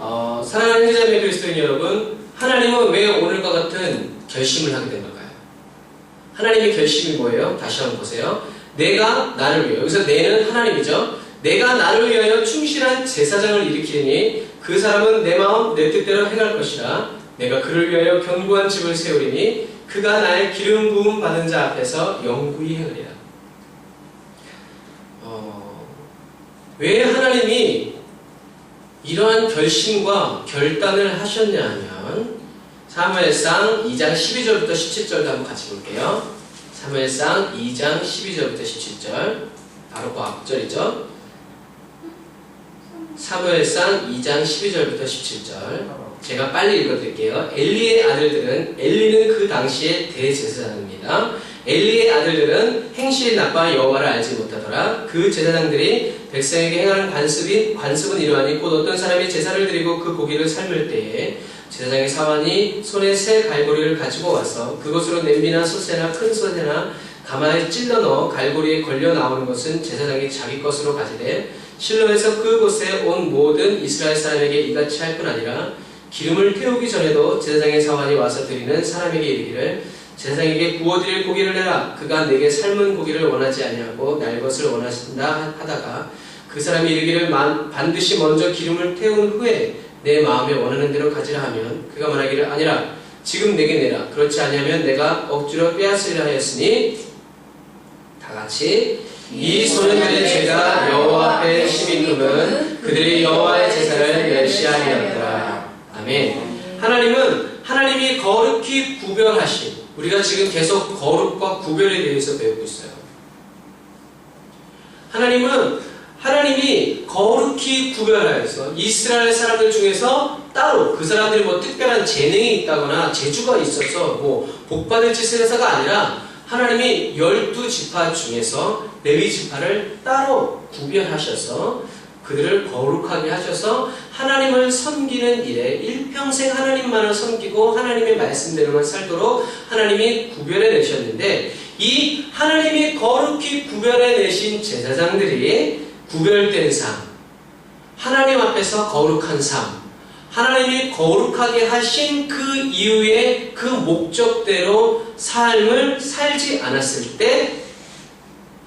사랑하는 형제자매 그리스도인 여러분, 하나님은 왜 오늘과 같은 결심을 하게 된 걸까요? 하나님의 결심이 뭐예요? 다시 한번 보세요. 내가 나를 위하여, 여기서 내는 하나님이죠. 내가 나를 위하여 충실한 제사장을 일으키니 그 사람은 내 마음 내 뜻대로 행할 것이라. 내가 그를 위하여 견고한 집을 세우리니 그가 나의 기름 부음 받은 자 앞에서 영구히 행하리라. 왜 하나님이 이러한 결심과 결단을 하셨냐 하면 사무엘상 2장 12절부터 17절도 한번 같이 볼게요. 사무엘상 2장 12절부터 17절, 바로 그 앞절이죠. 사무엘상 2장 12절부터 17절, 제가 빨리 읽어드릴게요. 엘리의 아들들은, 엘리는 그 당시의 대제사장입니다. 엘리의 아들들은 행실이 나빠 여호와를 알지 못하더라. 그 제사장들이 백성에게 행하는 관습은 이러하니 곧 어떤 사람이 제사를 드리고 그 고기를 삶을 때에 제사장의 사환이 손에 새 갈고리를 가지고 와서 그것으로 냄비나 솥새나 큰 솥에나 가마에 찔러 넣어 갈고리에 걸려 나오는 것은 제사장이 자기 것으로 가지되 실로에서 그곳에 온 모든 이스라엘 사람에게 이같이 할 뿐 아니라 기름을 태우기 전에도 제사장의 사환이 와서 드리는 사람에게 이르기를 제사장에게 구워드릴 고기를 내라. 그가 내게 삶은 고기를 원하지 아니하고 날 것을 원하신다 하다가 그 사람이 이르기를 반드시 먼저 기름을 태운 후에 내 마음에 원하는 대로 가지라 하면 그가 말하기를 아니라 지금 내게 내라. 그렇지 아니하면 내가 억지로 빼앗으리라 하였으니 다같이 이 소년들의 죄가 여호와 앞에 심히 크면 그들이 여호와의 제사를 멸시하리였더라. 아멘. 하나님은 하나님이 거룩히 구별하신, 우리가 지금 계속 거룩과 구별에 대해서 배우고 있어요. 하나님이 거룩히 구별하여서 이스라엘 사람들 중에서 따로 그 사람들이 뭐 특별한 재능이 있다거나 재주가 있어서 뭐 복받을 짓을 해서가 아니라 하나님이 12지파 중에서 레위지파를 따로 구별하셔서 그들을 거룩하게 하셔서 하나님을 섬기는 일에 일평생 하나님만을 섬기고 하나님의 말씀대로만 살도록 하나님이 구별해 내셨는데, 이 하나님이 거룩히 구별해 내신 제사장들이 구별된 삶, 하나님 앞에서 거룩한 삶, 하나님이 거룩하게 하신 그 이후에 그 목적대로 삶을 살지 않았을 때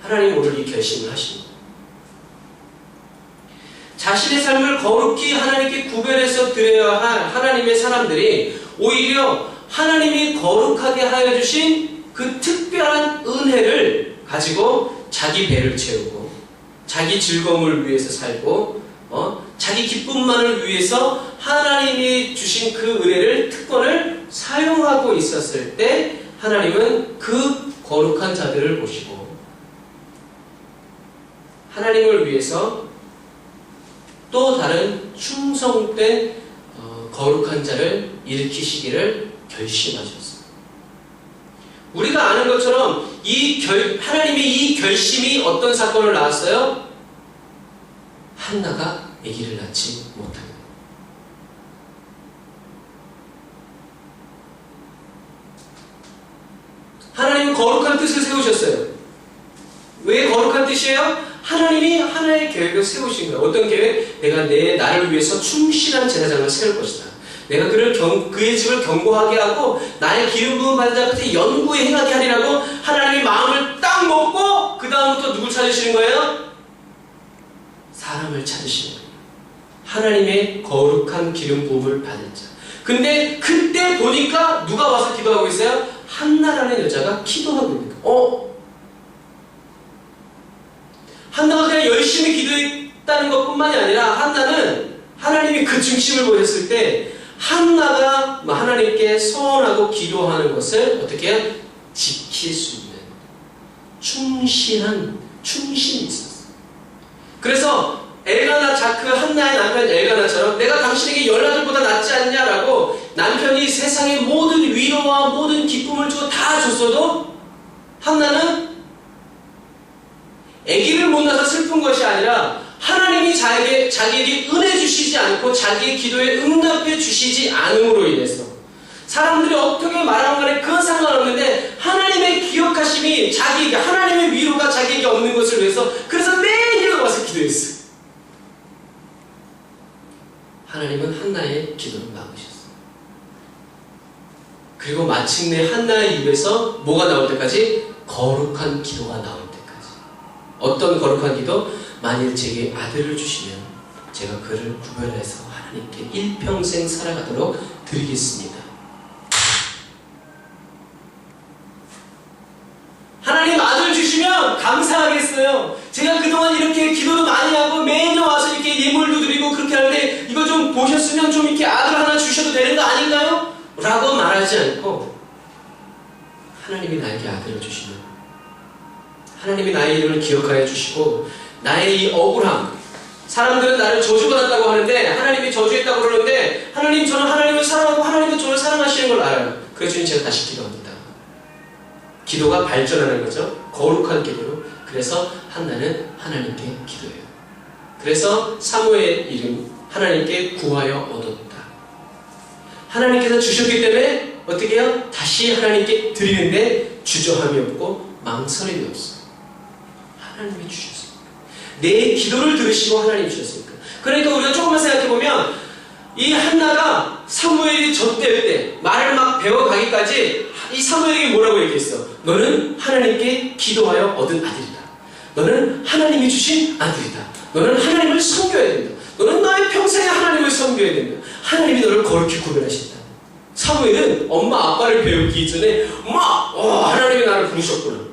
하나님 오늘 이 결심을 하십니다. 자신의 삶을 거룩히 하나님께 구별해서 드려야 할 하나님의 사람들이 오히려 하나님이 거룩하게 하여 주신 그 특별한 은혜를 가지고 자기 배를 채우고 자기 즐거움을 위해서 살고 자기 기쁨만을 위해서 하나님이 주신 그 은혜를, 특권을 사용하고 있었을 때 하나님은 그 거룩한 자들을 보시고 하나님을 위해서 또 다른 충성된 거룩한 자를 일으키시기를 결심하셨어요. 우리가 아는 것처럼 하나님의 이 결심이 어떤 사건을 낳았어요? 한나가 아기를 낳지 못하게. 하나님은 거룩한 뜻을 세우셨어요. 왜 거룩한 뜻이에요? 하나님이 하나의 계획을 세우신 거예요. 어떤 계획? 내가 나를 위해서 충실한 제사장을 세울 것이다. 내가 그의 집을 견고하게 하고 나의 기름 부음 받은 자 끝에 영구히 행하게 하리라고 하나님이 마음을 딱 먹고 그 다음부터 누굴 찾으시는 거예요? 사람을 찾으시는 거예요. 하나님의 거룩한 기름 부음을 받은 자. 근데 그때 보니까 누가 와서 기도하고 있어요? 한나라는 여자가 기도하고 있는 거예요. 한나가 그냥 열심히 기도했다는 것뿐만이 아니라 한나는 하나님이 그 중심을 보셨을 때 한나가 하나님께 소원하고 기도하는 것을 어떻게 해요? 지킬 수 있는 충신이 있었어요. 그래서 그 한나의 남편 엘가나처럼 내가 당신에게 10아들보다 낫지 않냐라고 남편이 세상의 모든 위로와 모든 기쁨을 주고 다 줬어도 한나는 아기를 못 낳아서 슬픈 것이 아니라 하나님이 자기에게 은혜 주시지 않고 자기의 기도에 응답해 주시지 않음으로 인해서 사람들이 어떻게 말하는 간에 그건 상관없는데 하나님의 기억하심이 하나님의 위로가 자기에게 없는 것을 위해서 그래서 매일 와서 기도했어요. 하나님은 한나의 기도를 막으셨어요. 그리고 마침내 한나의 입에서 뭐가 나올 때까지? 거룩한 기도가 나올 때까지. 어떤 거룩한 기도? 만일 제게 아들을 주시면 제가 그를 구별해서 하나님께 일평생 살아가도록 드리겠습니다. 하나님 아들 주시면 감사하겠어요. 제가 그동안 이렇게 기도도 많이 하고 매년 와서 이렇게 예물도 드리고 그렇게 하는데 이거 좀 보셨으면 좀 이렇게 아들 하나 주셔도 되는 거 아닌가요? 라고 말하지 않고 하나님이 나에게 아들을 주시면 하나님이 나의 이름을 기억하여 주시고 나의 이 억울함, 사람들은 나를 저주받았다고 하는데 하나님이 저주했다고 그러는데 하나님, 저는 하나님을 사랑하고 하나님도 저를 사랑하시는 걸 알아요. 그래서 주님 제가 다시 기도합니다. 기도가 발전하는 거죠. 거룩한 기도로. 그래서 한나는 하나님께 기도해요. 그래서 사무엘 이름 하나님께 구하여 얻었다. 하나님께서 주셨기 때문에 어떻게 해요? 다시 하나님께 드리는데 주저함이 없고 망설임이 없어요. 하나님이 주셨습니다. 내 기도를 들으시고 하나님이 주셨으니까. 그러니까 우리가 조금만 생각해보면 이 한나가 사무엘이 젖될 때 말을 막 배워가기까지 이 사무엘에게 뭐라고 얘기했어? 너는 하나님께 기도하여 얻은 아들이다. 너는 하나님이 주신 아들이다. 너는 하나님을 섬겨야 된다. 너는 너의 평생에 하나님을 섬겨야 된다. 하나님이 너를 거룩히 구별하신다. 사무엘은 엄마 아빠를 배우기 전에 하나님이 나를 부르셨구나.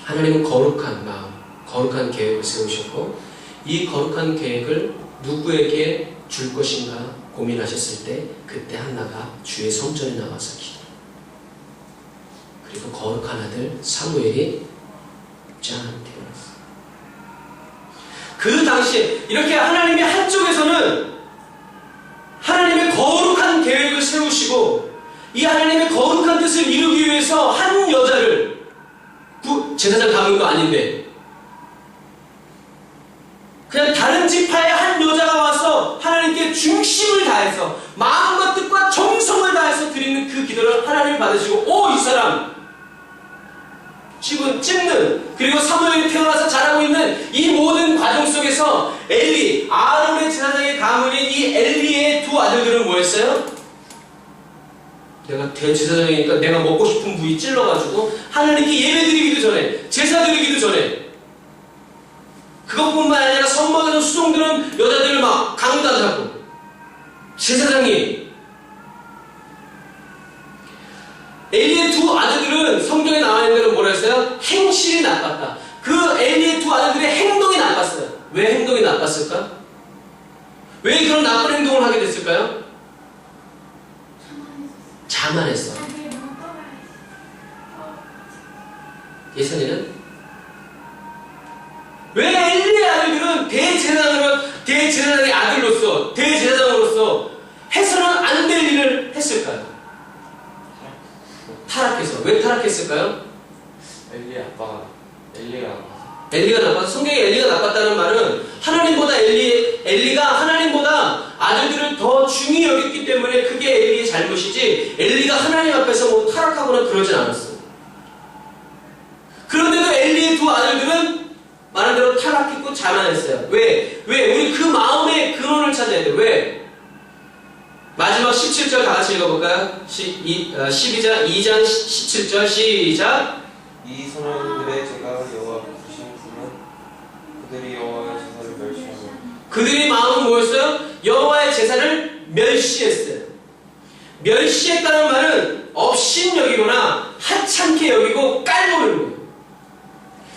하나님은 거룩한 마음, 거룩한 계획을 세우셨고 이 거룩한 계획을 누구에게 줄 것인가 고민하셨을 때 그때 한나가 주의 성전에 나와서 기도. 그리고 거룩한 아들 사무엘이 짠 태어났어요. 그 당시에 이렇게 하나님이 한쪽에서는 하나님의 거룩한 계획을 세우시고 이 하나님의 거룩한 뜻을 이루기 위해서 한 여자를 제사장 가문도 아닌데 그냥 다른 지파의 한 여자가 와서 하나님께 중심을 다해서 마음과 뜻과 정성을 다해서 드리는 그 기도를 하나님이 받으시고 이 사람 찝는 그리고 사무엘이 태어나서 자라고 있는 이 모든 과정 속에서 엘리, 아론의 제사장의 가문인 이 엘리의 두 아들들은 뭐였어요? 내가 대제사장이니까 내가 먹고 싶은 부위 찔러가지고 하나님께 예배 드리기도 전에 제사 드리기도 전에 그것뿐만 아니라 성막에서 수종드는 여자들을 막 강간하고 제사장이 엘리의 두 아들들은 성경에 나와 있는 대로 뭐라 했어요? 행실이 나빴다. 그 엘리의 두 아들들의 행동이 나빴어요. 왜 행동이 나빴을까? 왜 그런 나쁜 행동을 하게 됐을까요? 자만했어. 예선이는? 왜 엘리의 아들들은 대제사장의 아들로서 대제사장으로서 해서는 안 될 일을 했을까요? 타락해서. 왜 타락했을까요? 엘리가 나빠서. 성경에 엘리가 나빴다는 말은 엘리가 하나님보다 아들들을 더 중히 여겼기 때문에 그게 엘리의 잘못이지 엘리가 하나님 앞에서 뭐 타락하거나 그러진 않았어요. 그런데도 엘리의 두 아들들은 말한 대로 타락했고 자만했어요. 왜? 우리 그 마음의 근원을 찾아야 돼요. 왜? 마지막 17절 다 같이 읽어볼까요? 2장 17절 시작. 이 소년들의 제가 여호와 부르신 분은 그들이 여호와의 제사를 멸시하고 그들의 마음은 뭐였어요? 여호와의 제사를 멸시했어요. 멸시했다는 말은 업신여기거나 하찮게 여기고 깔보는 거예요.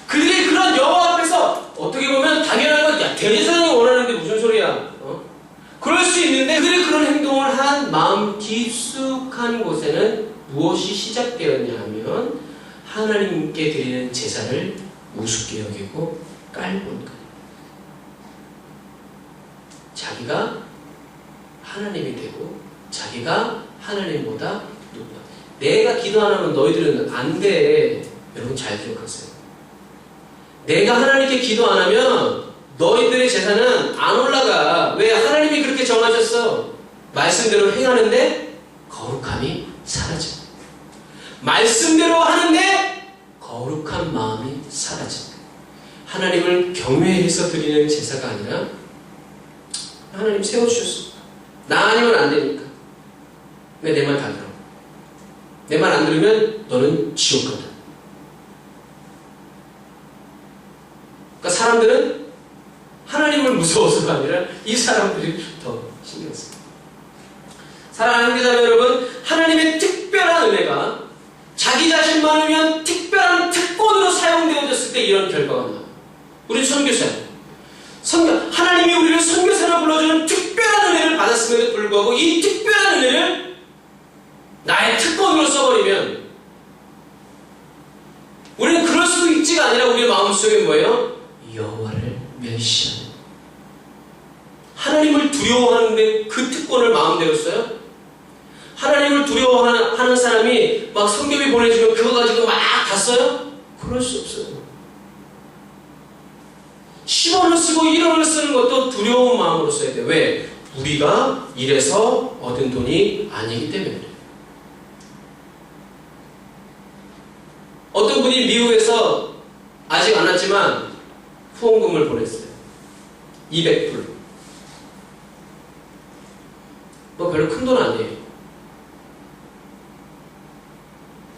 그들이 그런 여호와 앞에서 어떻게 보면 당연한 건 대제사장이 원하는데 무슨 소리야? 그럴 수 있는데 그들이 그런 행동을 한 마음 깊숙한 곳에는 무엇이 시작되었냐 하면 하나님께 드리는 제사를 우습게 여기고 깔본 거예요. 자기가 하나님이 되고 자기가 하나님보다 높다. 내가 기도 안 하면 너희들은 안 돼. 여러분 잘 기억하세요. 내가 하나님께 기도 안 하면 너희들의 제사는 안 올라가. 왜? 하나님이 그렇게 정하셨어. 말씀대로 행하는데 거룩함이 사라져. 말씀대로 하는데 거룩한 마음이 사라져. 하나님을 경외해서 드리는 제사가 아니라 하나님 세워주셨습니다. 나 아니면 안 되니까. 근데 내 말 다 들어. 내 말 안 들으면 너는 지옥 가다. 그러니까 사람들은 하나님을 무서워서가 아니라 이 사람들이 더 신경 써요. 사랑하는 형제자매 여러분, 하나님의 특별한 은혜가 자기 자신만 위한 특별한 특권으로 사용되어졌을 때 이런 결과가 나와요. 우리 선교사예요. 하나님이 우리를 선교사로 불러주는 특별한 은혜를 받았음에도 불구하고 이 특별한 은혜를 나의 특권으로 써버리면 우리는 그럴 수도 있지가 아니라 우리의 마음속에 뭐예요? 여호와를 멸시하는, 하나님을 두려워하는데 그 특권을 마음대로 써요? 하나님을 두려워하는 사람이 막 성경이 보내주면 그거 가지고 막 다 써요? 그럴 수 없어요. 10원을 쓰고 1원을 쓰는 것도 두려운 마음으로 써야 돼요. 왜? 우리가 일해서 얻은 돈이 아니기 때문에 그래요. 어떤 분이 미국에서 아직 안 왔지만 후원금을 보냈어요. 200불. 뭐 별로 큰 돈 아니에요.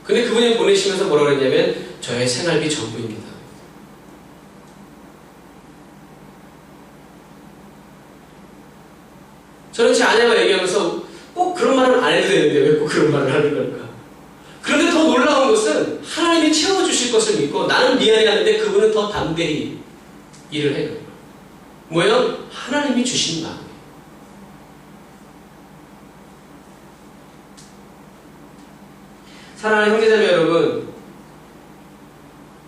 근데 그분이 보내시면서 뭐라고 그랬냐면 저의 생활비 전부입니다. 저는 제 아내와 얘기하면서 꼭 그런 말은 안 해도 되는데 왜 꼭 그런 말을 하는 걸까? 그런데 더 놀라운 것은 하나님이 채워주실 것을 믿고 나는 미안해하는데 그분은 더 담대히 일을 해요. 뭐예요? 하나님이 주신 마음이에요. 사랑하는 형제자매 여러분,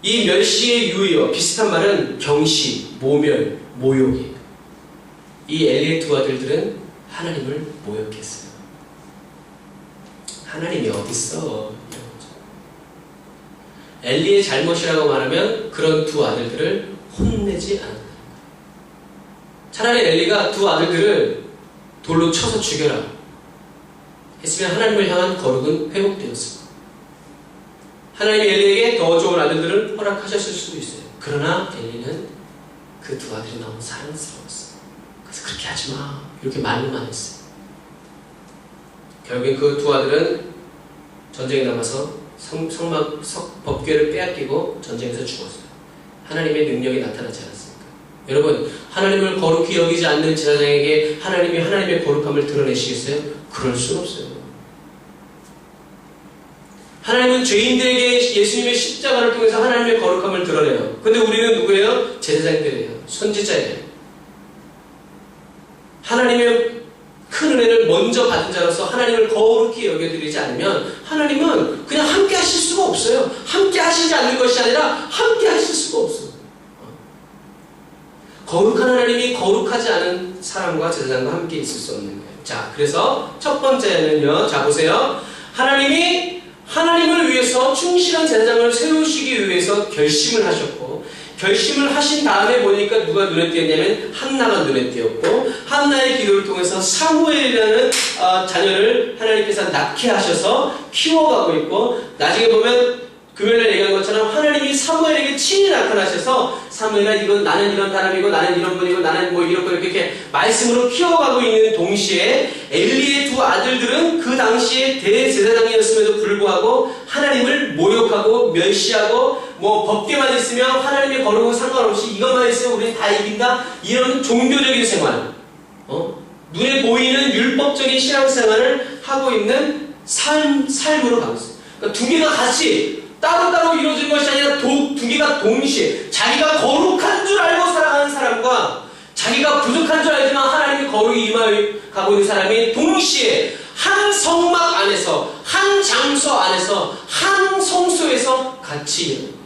이 멸시의 유의어 비슷한 말은 경시, 모멸, 모욕이에요. 이 엘리의 두 아들들은 하나님을 모욕했어요. 하나님이 어딨어? 엘리의 잘못이라고 말하면 그런 두 아들들을 혼내지 않았다. 차라리 엘리가 두 아들들을 돌로 쳐서 죽여라 했으면 하나님을 향한 거룩은 회복되었습니다. 하나님이 엘리에게 더 좋은 아들들을 허락하셨을 수도 있어요. 그러나 엘리는 그 두 아들이 너무 사랑스러웠어요. 그래서 그렇게 하지마 이렇게 말로만 했어요. 결국엔 그 두 아들은 전쟁에 남아서 법궤를 빼앗기고 전쟁에서 죽었어요. 하나님의 능력이 나타나지 않았습니까? 여러분, 하나님을 거룩히 여기지 않는 제사장에게 하나님이 하나님의 거룩함을 드러내시겠어요? 그럴 수는 없어요. 하나님은 죄인들에게 예수님의 십자가를 통해서 하나님의 거룩함을 드러내요. 근데 우리는 누구예요? 제사장들이에요. 선지자예요. 하나님의 큰 은혜를 먼저 받은 자로서 하나님을 거룩히 여겨드리지 않으면 하나님은 그냥 함께 하실 수가 없어요. 함께 하시지 않는 것이 아니라 함께 하실 수가 없어요. 거룩한 하나님이 거룩하지 않은 사람과 제사장과 함께 있을 수 없는 거예요. 자, 그래서 첫 번째는요. 자, 보세요. 하나님이 하나님을 위해서 충실한 제사장을 세우시기 위해서 결심을 하셨고, 결심을 하신 다음에 보니까 누가 눈에 띄었냐면 한나가 눈에 띄었고, 한나의 기도를 통해서 사무엘이라는 자녀를 하나님께서 낳게 하셔서 키워가고 있고, 나중에 보면 금요일날 얘기한 것처럼 하나님이 사무엘에게 친히 나타나셔서 사무엘아 이건 나는 이런 사람이고 나는 이런 분이고 나는 뭐 이렇고 이렇게 말씀으로 키워가고 있는 동시에 엘리의 두 아들들은 그 당시에 대제사장이었음에도 불구하고 하나님을 모욕하고 멸시하고 뭐 법궤만 있으면 하나님의 거룩은 상관없이 이것만 있으면 우리는 다 이긴다 이런 종교적인 생활, 눈에 보이는 율법적인 신앙생활을 하고 있는 삶으로 가고 있어요. 그러니까 두 개가 같이 따로따로 이루어진 것이 아니라 두 개가 동시에 자기가 거룩한 줄 알고 살아가는 사람과 자기가 부족한 줄 알지만 하나님의 거룩이 임하여 가고 있는 사람이 동시에 한 성막 안에서 한 장소 안에서 한 성소에서 같이 일어납니다.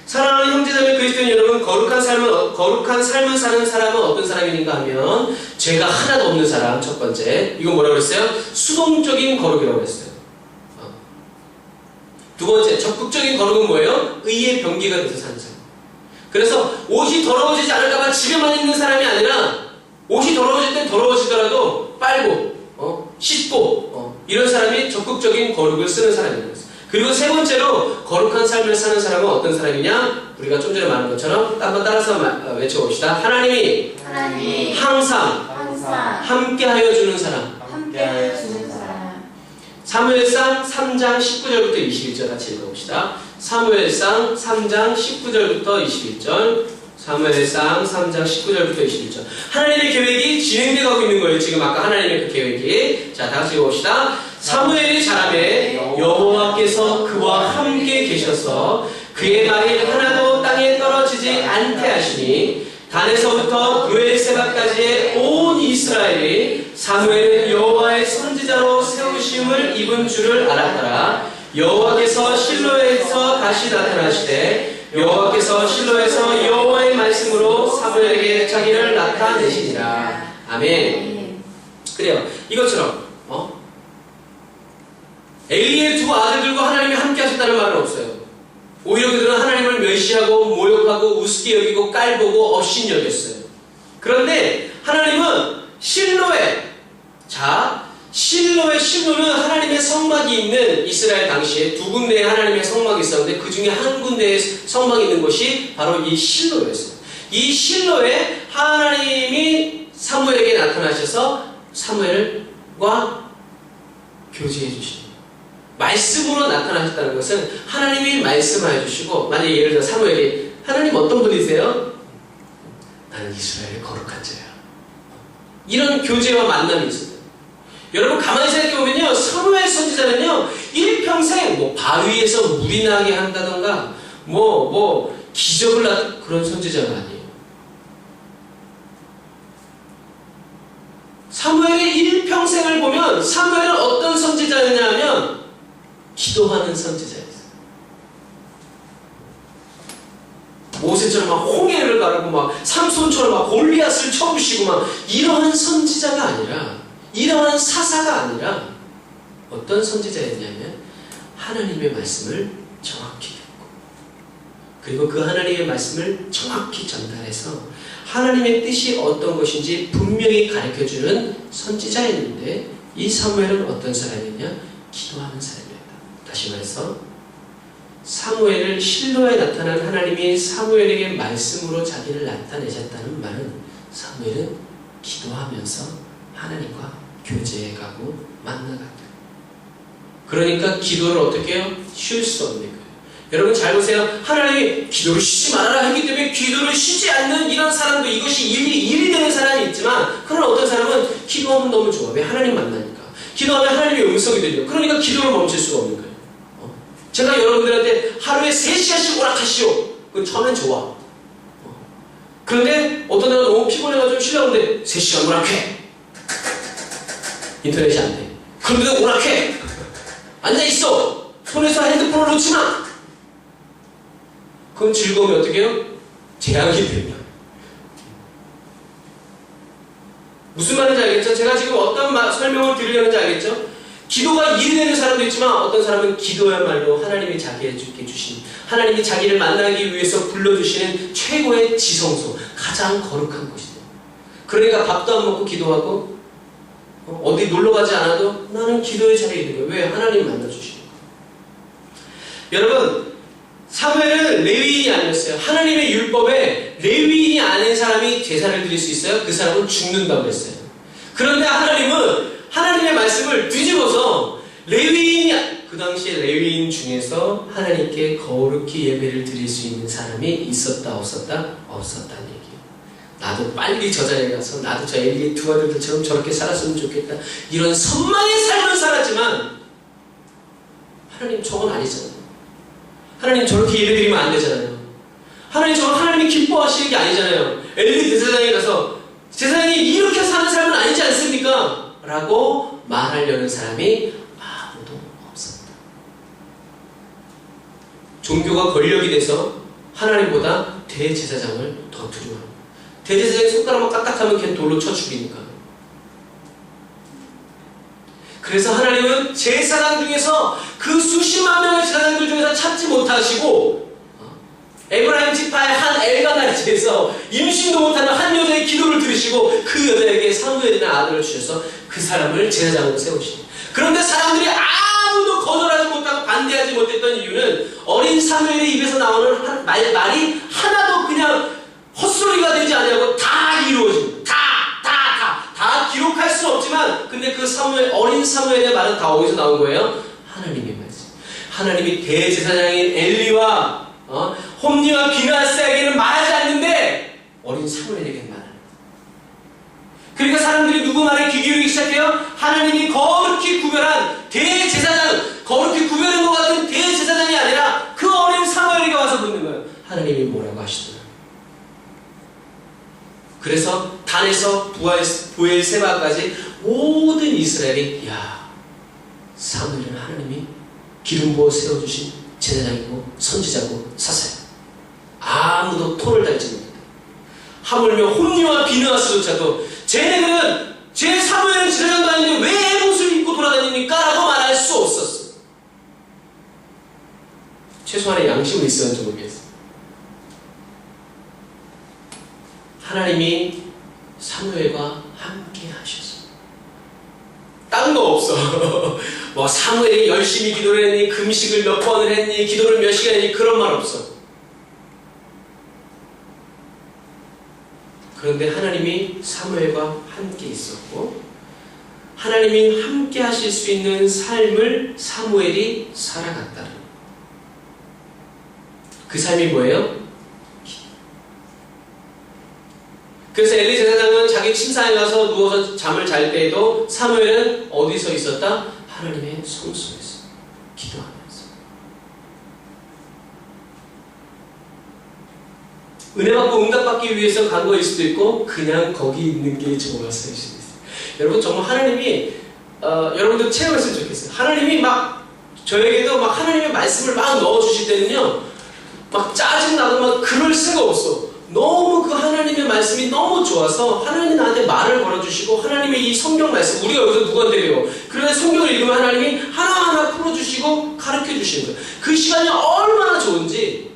사랑하는 형제자매 그리스도인 여러분, 거룩한 삶을 사는 사람은 어떤 사람인가 하면 죄가 하나도 없는 사람. 첫 번째, 이건 뭐라고 그랬어요? 수동적인 거룩이라고 했어요. 두 번째, 적극적인 거룩은 뭐예요? 의의 병기가 돼서 사는 사람. 그래서 옷이 더러워지지 않을까봐 집에만 있는 사람이 아니라 옷이 더러워질 땐 더러워지더라도 빨고 씻고 이런 사람이 적극적인 거룩을 쓰는 사람인 거예요. 그리고 세 번째로 거룩한 삶을 사는 사람은 어떤 사람이냐? 우리가 좀 전에 말한 것처럼 한번 따라서 외쳐봅시다. 하나님이 항상 함께하여 주는 사람. 함께하여 주는 사람. 사무엘상 3장 19절부터 21절 같이 읽어봅시다. 사무엘상 3장 19절부터 21절. 사무엘상 3장 19절부터 21절. 하나님의 계획이 진행돼 가고 있는 거예요. 지금 아까 하나님의 그 계획이. 자, 다 같이 읽어봅시다. 사무엘이 자라매 여호와께서 그와 함께 계셔서 그의 말이 하나도 땅에 떨어지지 않게 하시니 단에서부터 브엘세바까지의 온 이스라엘이 사무엘은 여호와의 선지자로 세우심을 입은 줄을 알았더라. 여호와께서 실로에서 다시 나타나시되 여호와께서 실로에서 여호와의 말씀으로 사무엘에게 자기를 나타내시니라. 아멘. 그래요. 이것처럼 엘리의 두 아들들과 하나님이 함께 하셨다는 말은 없어요. 오히려 그들은 하나님을 멸시하고 모욕하고 우습게 여기고 깔보고 업신여겼어요. 그런데 하나님은 실로에, 실로는 하나님의 성막이 있는 이스라엘 당시에 두 군데의 하나님의 성막이 있었는데 그 중에 한 군데에 성막이 있는 곳이 바로 이 실로였어요. 이 실로에 하나님이 사무엘에게 나타나셔서 사무엘과 교제해 주십니다. 말씀으로 나타나셨다는 것은 하나님이 말씀하여 주시고, 만약에 예를 들어 사무엘이 하나님 어떤 분이세요? 나는 이스라엘의 거룩한 자야. 이런 교제와 만남이 있어요. 여러분 가만히 생각해보면요, 사무엘 선지자는요 일평생 바위에서 물이 나게 한다던가 기적을 그런 선지자가 아니에요. 사무엘의 일평생을 보면 사무엘은 어떤 선지자였냐 하면 기도하는 선지자였어요. 모세처럼 막 홍해를 가르고 막 삼손처럼 막 골리앗을 쳐부시고 막 이러한 선지자가 아니라, 이러한 사사가 아니라 어떤 선지자였냐면 하나님의 말씀을 정확히 듣고, 그리고 그 하나님의 말씀을 정확히 전달해서 하나님의 뜻이 어떤 것인지 분명히 가르쳐주는 선지자였는데, 이 사무엘은 어떤 사람이냐? 기도하는 사람이었다. 다시 말해서 사무엘을 실로에 나타난 하나님이 사무엘에게 말씀으로 자기를 나타내셨다는 말은 사무엘은 기도하면서 하나님과 교제해가고 만나가고, 그러니까 기도를 어떻게 해요? 쉴 수 없는 거예요. 여러분 잘 보세요. 하나님이 기도를 쉬지 말아라 했기 때문에 기도를 쉬지 않는 이런 사람도, 이것이 일이 되는 사람이 있지만, 그러나 어떤 사람은 기도하면 너무 좋아. 왜? 하나님 만나니까. 기도하면 하나님의 음성이 들려. 그러니까 기도를 멈출 수가 없는 거예요. 제가 여러분들한테 하루에 3시간씩 오락하시오. 그건 처음엔 좋아. 그런데 어떤 애가 너무 피곤해가지고 쉬려고 하는데 3시간 오락해. 인터넷이 안 돼. 그런데 오락해. 앉아있어. 손에서 핸드폰을 놓지 마. 그럼 즐거움이 어떻게 해요? 재앙이 됩니다. 무슨 말인지 알겠죠? 제가 지금 어떤 설명을 드리려는지 알겠죠? 기도가 일이 되는 사람도 있지만 어떤 사람은 기도야말로 하나님이 자기에게 주신, 하나님이 자기를 만나기 위해서 불러주시는 최고의 지성소, 가장 거룩한 곳이다. 그러니까 밥도 안 먹고 기도하고 어디 놀러가지 않아도 나는 기도의 자리에 있는 거예요. 왜? 하나님 만나주시니까. 여러분, 사무엘은 레위인이 아니었어요. 하나님의 율법에 레위인이 아닌 사람이 제사를 드릴 수 있어요? 그 사람은 죽는다고 했어요. 그런데 하나님은 하나님의 말씀을 뒤집어서 그 당시에 레위인 중에서 하나님께 거룩히 예배를 드릴 수 있는 사람이 있었다 없었다? 없었다는 얘기예요. 나도 빨리 저 자리에 가서 나도 저 엘리의 두 아들들처럼 저렇게 살았으면 좋겠다, 이런 선망의 삶을 살았지만 하나님 저건 아니잖아요. 하나님 저렇게 예배 드리면 안 되잖아요. 하나님 저건 하나님이 기뻐하시는 게 아니잖아요. 엘리 제사장에 가서 제사장이 이렇게 사는 삶은 아니지 않습니까? 라고 말하려는 사람이 아무도 없었다. 종교가 권력이 돼서 하나님보다 대제사장을 더 두려워합니다. 대제사장이 손가락만 까딱하면 걔 돌로 쳐 죽이니까. 그래서 하나님은 제사장 중에서 그 수십만 명의 제사장들 중에서 찾지 못하시고 에브라임 지파의 한 엘가나지에서 임신도 못하는 한 여자의 기도를 들으시고 그 여자에게 사무엘이라는 아들을 주셔서 그 사람을 제사장으로 세우시니, 그런데 사람들이 아무도 거절하지 못하고 반대하지 못했던 이유는 어린 사무엘의 입에서 나오는 말이 하나도 그냥 헛소리가 되지 아니하고 다 이루어집니다. 다 기록할 수 없지만 근데 그 어린 사무엘의 말은 다 어디서 나온 거예요? 하나님의 말씀. 하나님이 대제사장인 엘리와 홈리와 비느하스에게는 말하지 않는데 어린 사무엘에게는 말합니다. 그러니까 사람들이 누구 말에 귀 기울이기 시작해요? 하나님이 거룩히 구별한 대제사장, 거룩히 구별한 것 같은 대제사장이 아니라 그 어린 사무엘에게 와서 묻는 거예요. 하나님이 뭐라고 하시더라. 그래서 단에서 부엘세바까지 모든 이스라엘이 야, 사무엘은 하나님이 기름 부어 세워주신 제사장이고 선지자고 사사야. 아무도 토를 달지 못한다. 하물며 홈리와 비느하스조차도 쟤네들은 제 사무엘은 제사장도 아닌데 왜 옷을 입고 돌아다닙니까? 라고 말할 수 없었어. 최소한의 양심은 있었는지 모르겠어. 하나님이 사무엘과 함께 하셨어. 딴 거 없어. 뭐 사무엘이 열심히 기도를 했니, 금식을 몇 번을 했니, 기도를 몇 시간 했니, 그런 말 없어. 그런데 하나님이 사무엘과 함께 있었고 하나님이 함께 하실 수 있는 삶을 사무엘이 살아갔다는 그 삶이 뭐예요? 그래서 엘리 제사장은 자기 침상에 가서 누워서 잠을 잘 때에도 사무엘은 어디서 있었다? 하나님의 성소에서 기도하면서. 은혜 받고 응답 받기 위해서 간 거일 수도 있고 그냥 거기 있는 게 좋았을 수도 있어요. 여러분 정말 하나님이 여러분들 체험했으면 좋겠어요. 하나님이 막 저에게도 막 하나님의 말씀을 막 넣어주실 때는요 막 짜증나고 막 그럴 수가 없어. 너무 그 하나님의 말씀이 너무 좋아서 하나님이 나한테 말을 걸어주시고 하나님의 이 성경 말씀 우리가 여기서 누구한테 배워? 그러나 성경을 읽으면 하나님이 하나하나 풀어주시고 가르쳐주시는 거예요. 그 시간이 얼마나 좋은지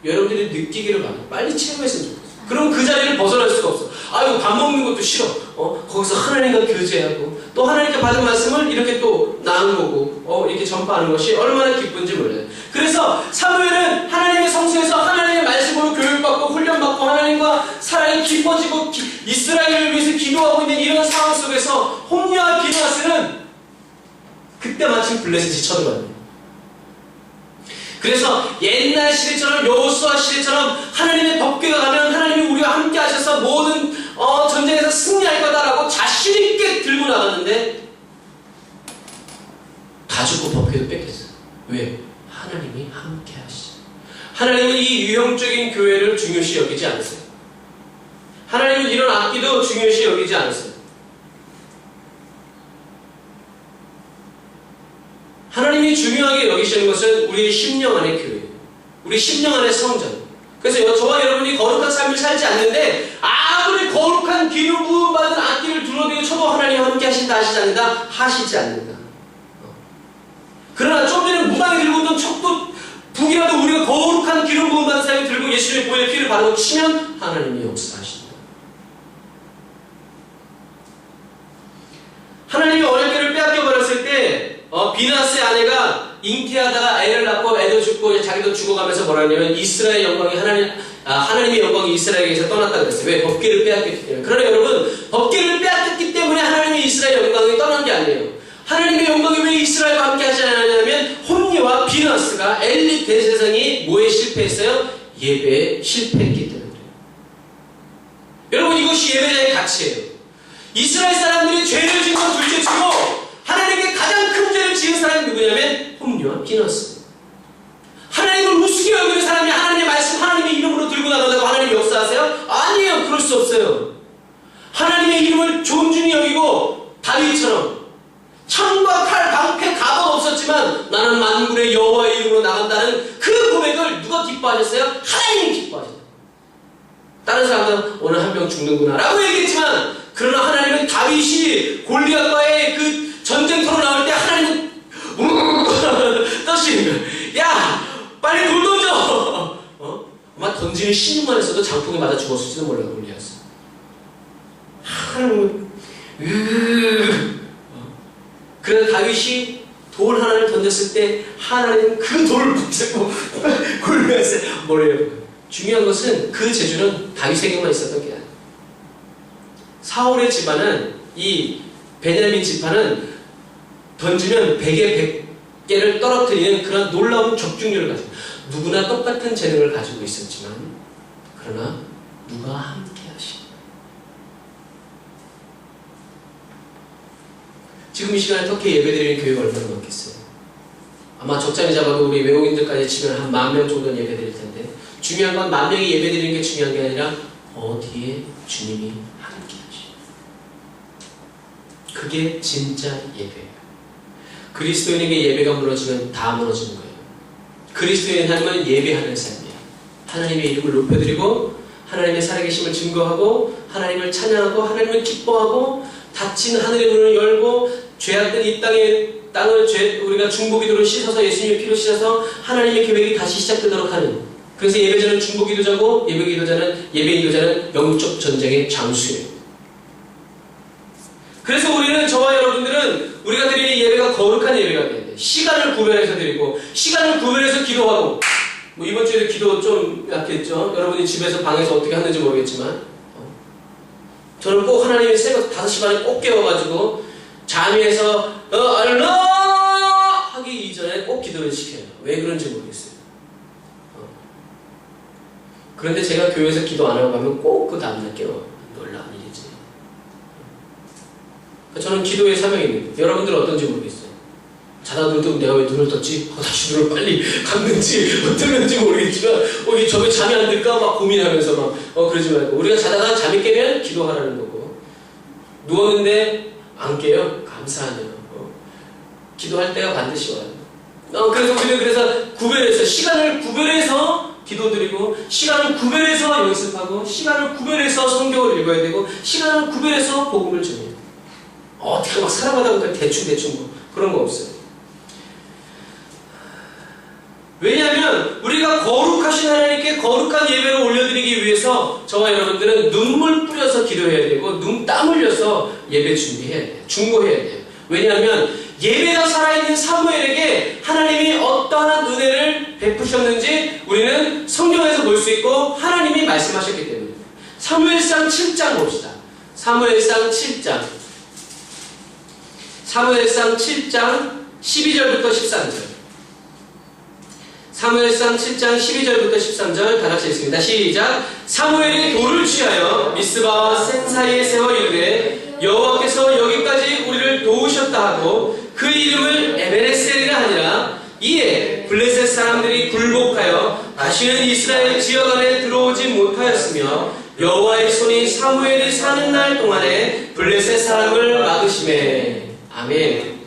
여러분들이 느끼기를 바라요. 빨리 체험했으면 좋겠어요. 그럼 그 자리를 벗어날 수가 없어. 아이고 밥 먹는 것도 싫어. 거기서 하나님과 교제하고 또 하나님께 받은 말씀을 이렇게 또 나누고 이렇게 전파하는 것이 얼마나 기쁜지 몰라요. 그래서 사무엘은 하나님의 성소에서 하나님의 말씀으로 교육받고 훈련받고 하나님과 사랑이 깊어지고 이스라엘을 위해서 기도하고 있는 이런 상황 속에서 홈리와 비느하스는 그때 마침 블레셋이 쳐들어왔네요. 그래서 옛날 시대처럼 여호수아 시대처럼 하나님의 법궤가 가면 하나님이 우리와 함께 하셔서 모든 전쟁에서 승리할 거다라고 자신 있게 들고 나갔는데 다 죽고 법궤도 뺏겼어요. 왜? 하나님이 함께 하시죠. 하나님은 이 유형적인 교회를 중요시 여기지 않으세요. 하나님은 이런 악기도 중요시 여기지 않으세요. 하나님이 중요하게 여기시는 것은 우리의 심령 안의 교회, 우리 심령 안의 성전. 그래서 저와 여러분이 거룩한 삶을 살지 않는데 아무리 거룩한 기름 부음 받은 악기를 둘러대고 쳐도 하나님 함께 하신다 하시지 않는다? 하시지 않는다. 그러나 좀 전에 무당이 들고 있던 척도 북이라도 우리가 거룩한 기름 부음 받은 사람이 들고 예수님의 보혈의 피를 바르고 치면 하나님이 역사하신다. 하나님이 어렵게를 빼앗겨 버렸을 때 비느하스의 아내가 잉태하다가 애를 낳고 애도 죽고 자기도 죽어가면서 뭐라 하냐면 이스라엘 영광이 하나님의 영광이 이스라엘에게서 떠났다 그랬어요. 왜? 법궤를 빼앗겼기 때문에. 그러나 여러분 법궤를 빼앗겼기 때문에 하나님의 이스라엘 영광이 떠난 게 아니에요. 하나님의 영광이 왜 이스라엘과 함께 하지 않았냐면 홈리와 비느하스가 엘리 대제사장이 뭐에 실패했어요? 예배에 실패했기 때문에 그래요. 여러분 이것이 예배자의 가치예요. 이스라엘 사람들이 죄를 지은 건 둘째치고 하나님께 가장 큰 죄를 지은 사람이 누구냐면 홈리와 비느하스. 하나님을 우습게 여기는 사람이 하나님의 말씀, 하나님의 이름으로 들고 나간다고 하나님이 역사하세요? 아니에요. 그럴 수 없어요. 하나님의 이름을 존중히 여기고 다윗처럼 창과 칼, 방패, 갑옷 없었지만 나는 만군의 여호와의 이름으로 나간다는 그 고백을 누가 기뻐하셨어요? 하나님이 기뻐하셨어요. 다른 사람들은 오늘 한 명 죽는구나 라고 얘기했지만 그러나 하나님은 다윗이 골리앗과의 그 전쟁터로 나올 때 하나님은 떠시는 거야. 야 빨리 돌 던져. 아마 던지는 16만 했어도 장풍에 맞아 죽었을지도 몰라. 골리앗은 하나님은 그래서 다윗이 돌 하나를 던졌을 때 하나님은 그 돌을 붙잡고 골리앗의 머리를 박아요. 중요한 것은 그 재주는 다윗에게만 있었던 게 아니에요. 사울의 집안은 이 베냐민 지파는 던지면 100에 100개를 떨어뜨리는 그런 놀라운 적중률을 가지고 누구나 똑같은 재능을 가지고 있었지만 그러나 누가 함께 하시고 지금 이 시간에 터키에 예배드리는 교회가 얼마나 많겠어요? 아마 적잖이 잡아도 우리 외국인들까지 치면 한 10,000명 정도는 예배드릴 텐데 중요한 건 10,000명이 예배드리는 게 중요한 게 아니라 어디에 주님이 함께 하시고 그게 진짜 예배예요. 그리스도인에게 예배가 무너지면 다 무너지는 거예요. 그리스도인의 삶은 예배하는 삶이에요. 하나님의 이름을 높여드리고 하나님의 살아계심을 증거하고 하나님을 찬양하고 하나님을 기뻐하고 닫힌 하늘의 문을 열고 죄악된 이 땅을 우리가 중보기도로 씻어서 예수님의 피로 씻어서 하나님의 계획이 다시 시작되도록 하는 그래서 예배자는 중보기도자고 예배기도자는 영적 전쟁의 장수예요. 그래서 우리는 저와 여러분들은 우리가 드리는 예배가 거룩한 예배가 돼야 돼. 시간을 구별해서 드리고 시간을 구별해서 기도하고 뭐 이번 주에도 기도 좀 약했죠. 여러분이 집에서 방에서 어떻게 하는지 모르겠지만 저는 꼭 하나님이 새벽 5시 반에 꼭 깨워가지고 잠에서 알라 하기 이전에 꼭 기도를 시켜요. 왜 그런지 모르겠어요. 그런데 제가 교회에서 기도 안 하고 가면 꼭 그 다음날 깨워요. 놀라운 일이지. 저는 기도의 사명이 있는 거예요. 여러분들은 어떤지 모르겠어요. 자다 눈 내가 왜 눈을 떴지? 다시 눈을 빨리 감는지 어떻는지 모르겠지만 저게 잠이 안 들까? 막 고민하면서 막 그러지 말고 우리가 자다가 잠이 깨면 기도하라는 거고 누웠는데 안 깨요? 감사하네요. 기도할 때가 반드시 와요. 그래서 우리는 구별해서 시간을 구별해서 기도드리고 시간을 구별해서 연습하고 시간을 구별해서 성경을 읽어야 되고 시간을 구별해서 복음을 전해야 돼요. 어떻게 막 살아가다 보니까 대충 뭐 그런 거 없어요. 왜냐하면 우리가 거룩하신 하나님께 거룩한 예배를 올려드리기 위해서 저와 여러분들은 눈물 뿌려서 기도해야 되고 땀 흘려서 예배 준비해야 돼요. 중보해야 돼요. 왜냐하면 예배가 살아있는 사무엘에게 하나님이 어떠한 은혜를 베푸셨는지 우리는 성경에서 볼 수 있고 하나님이 말씀하셨기 때문에 사무엘상 7장 봅시다. 사무엘상 7장 12절부터 13절 사무엘상 7장 12절부터 13절 다 같이 읽습니다. 시작. 사무엘이 돌을 취하여 미스바와 센 사이에 세워 이르되 여호와께서 여기까지 우리를 도우셨다 하고 그 이름을 에베네셀이라 하니라. 이에 블레셋 사람들이 굴복하여 다시는 이스라엘 지역 안에 들어오지 못하였으며 여호와의 손이 사무엘이 사는 날 동안에 블레셋 사람을 막으시매. 아멘.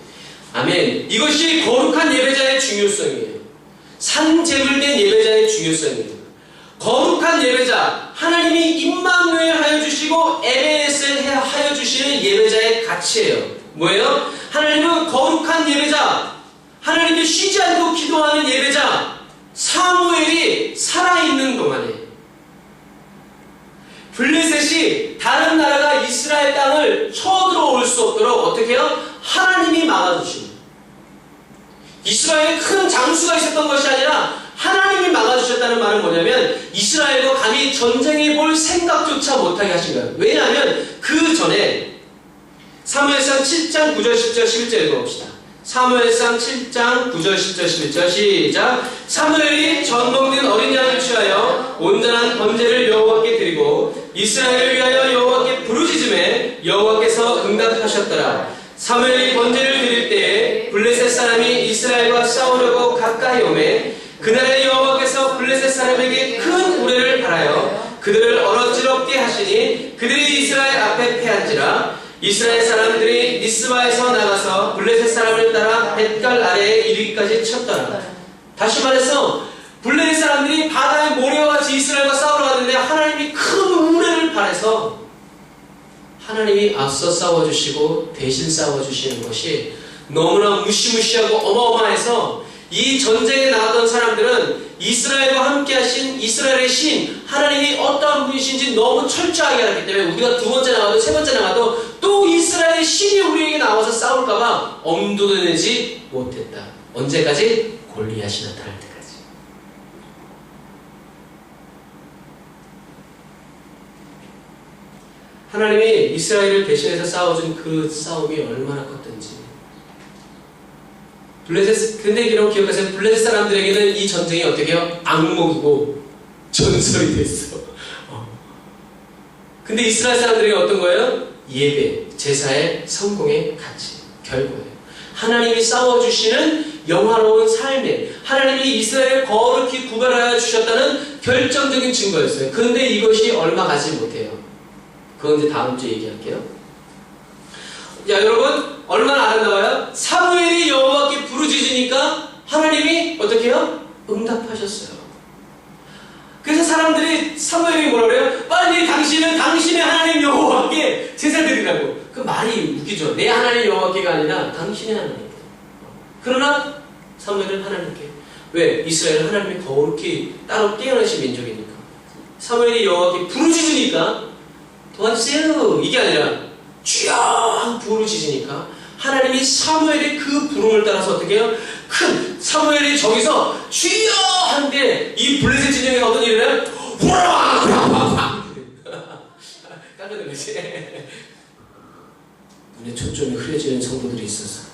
아멘. 이것이 거룩한 예배자의 중요성이에요. 산재물된 예배자의 중요성이에요. 거룩한 예배자, 하나님이 임마누엘 하여 주시고 에베네셀 하여 주시는 예배자의 가치예요. 뭐예요? 하나님은 거룩한 예배자, 하나님이 쉬지 않고 기도하는 예배자, 사무엘이 살아있는 동안에 블레셋이 다른 나라가 이스라엘 땅을 쳐들어올 수 없도록 어떻게 해요? 하나님이 막아주십니다. 이스라엘에 큰 장수가 있었던 것이 아니라 하나님이 막아주셨다는 말은 뭐냐면 이스라엘과 감히 전쟁해 볼 생각조차 못하게 하신 거예요. 왜냐하면 그 전에 사무엘상 7장 9절 10절 11절 읽어봅시다. 사무엘상 7장 9절 10절 11절 시작. 사무엘이 전봉된 어린 양을 취하여 온전한 번제를 여호와께 드리고 이스라엘을 위하여 여호와께 부르짖음에 여호와께서 응답하셨더라. 사무엘이 번제를 드릴 때에 블레셋 사람이 이스라엘과 싸우려고 가까이 오매 그날에 여호와께서 블레셋 사람에게 큰 우레를 발하여 그들을 어지럽게 하시니 그들이 이스라엘 앞에 패한지라. 이스라엘 사람들이 미스바에서 나가서 블레셋 사람을 따라 벳갈 아래에 이르기까지 쳤더라. 다시 말해서 블레셋 사람들이 바다의 모래와 같이 이스라엘과 싸우러 갔는데 하나님이 큰 우레를 발해서 하나님이 앞서 싸워주시고 대신 싸워주시는 것이 너무나 무시무시하고 어마어마해서 이 전쟁에 나갔던 사람들은 이스라엘과 함께 하신 이스라엘의 신 하나님이 어떠한 분이신지 너무 철저하게 알았기 때문에 우리가 두 번째 나가도 세 번째 나가도 또 이스라엘의 신이 우리에게 나와서 싸울까봐 엄두도 내지 못했다. 언제까지? 골리앗이 나타날 때까지. 하나님이 이스라엘을 대신해서 싸워준 그 싸움이 얼마나 컸던지. 근데 여러분 기억하세요? 블레셋 사람들에게는 이 전쟁이 어떻게 해요? 악몽이고 전설이 됐어. 근데 이스라엘 사람들에게 어떤 거예요? 예배, 제사의 성공의 가치, 결과예요. 하나님이 싸워주시는 영화로운 삶에 하나님이 이스라엘을 거룩히 구별하여 주셨다는 결정적인 증거였어요. 그런데 이것이 얼마 가지 못해요. 그건 이제 다음 주에 얘기할게요. 자, 여러분 얼마나 아름다워요? 사무엘이 여호와께 부르짖으니까 하나님이 어떻게 해요? 응답하셨어요. 그래서 사람들이 사무엘이 뭐라 그래요? 빨리 당신은 당신의 하나님 여호와께 제사 드리라고. 그 말이 웃기죠. 내 하나님 여호와께가 아니라 당신의 하나님. 그러나 사무엘은 하나님께. 왜? 이스라엘은 하나님이 거룩히 따로 깨어나신 민족이니까. 사무엘이 여호와께 부르짖으니까 도와주세요 이게 아니라 주여 부르짖으니까 하나님이 사무엘의 그 부름을 따라서 어떻게 해요? 큰 사무엘이 저기서 주여 하는데 이 블레셋 진영에서 어떤 일을 해요? 깜짝 놀라지? 눈에 초점이 흐려지는 성도들이 있어서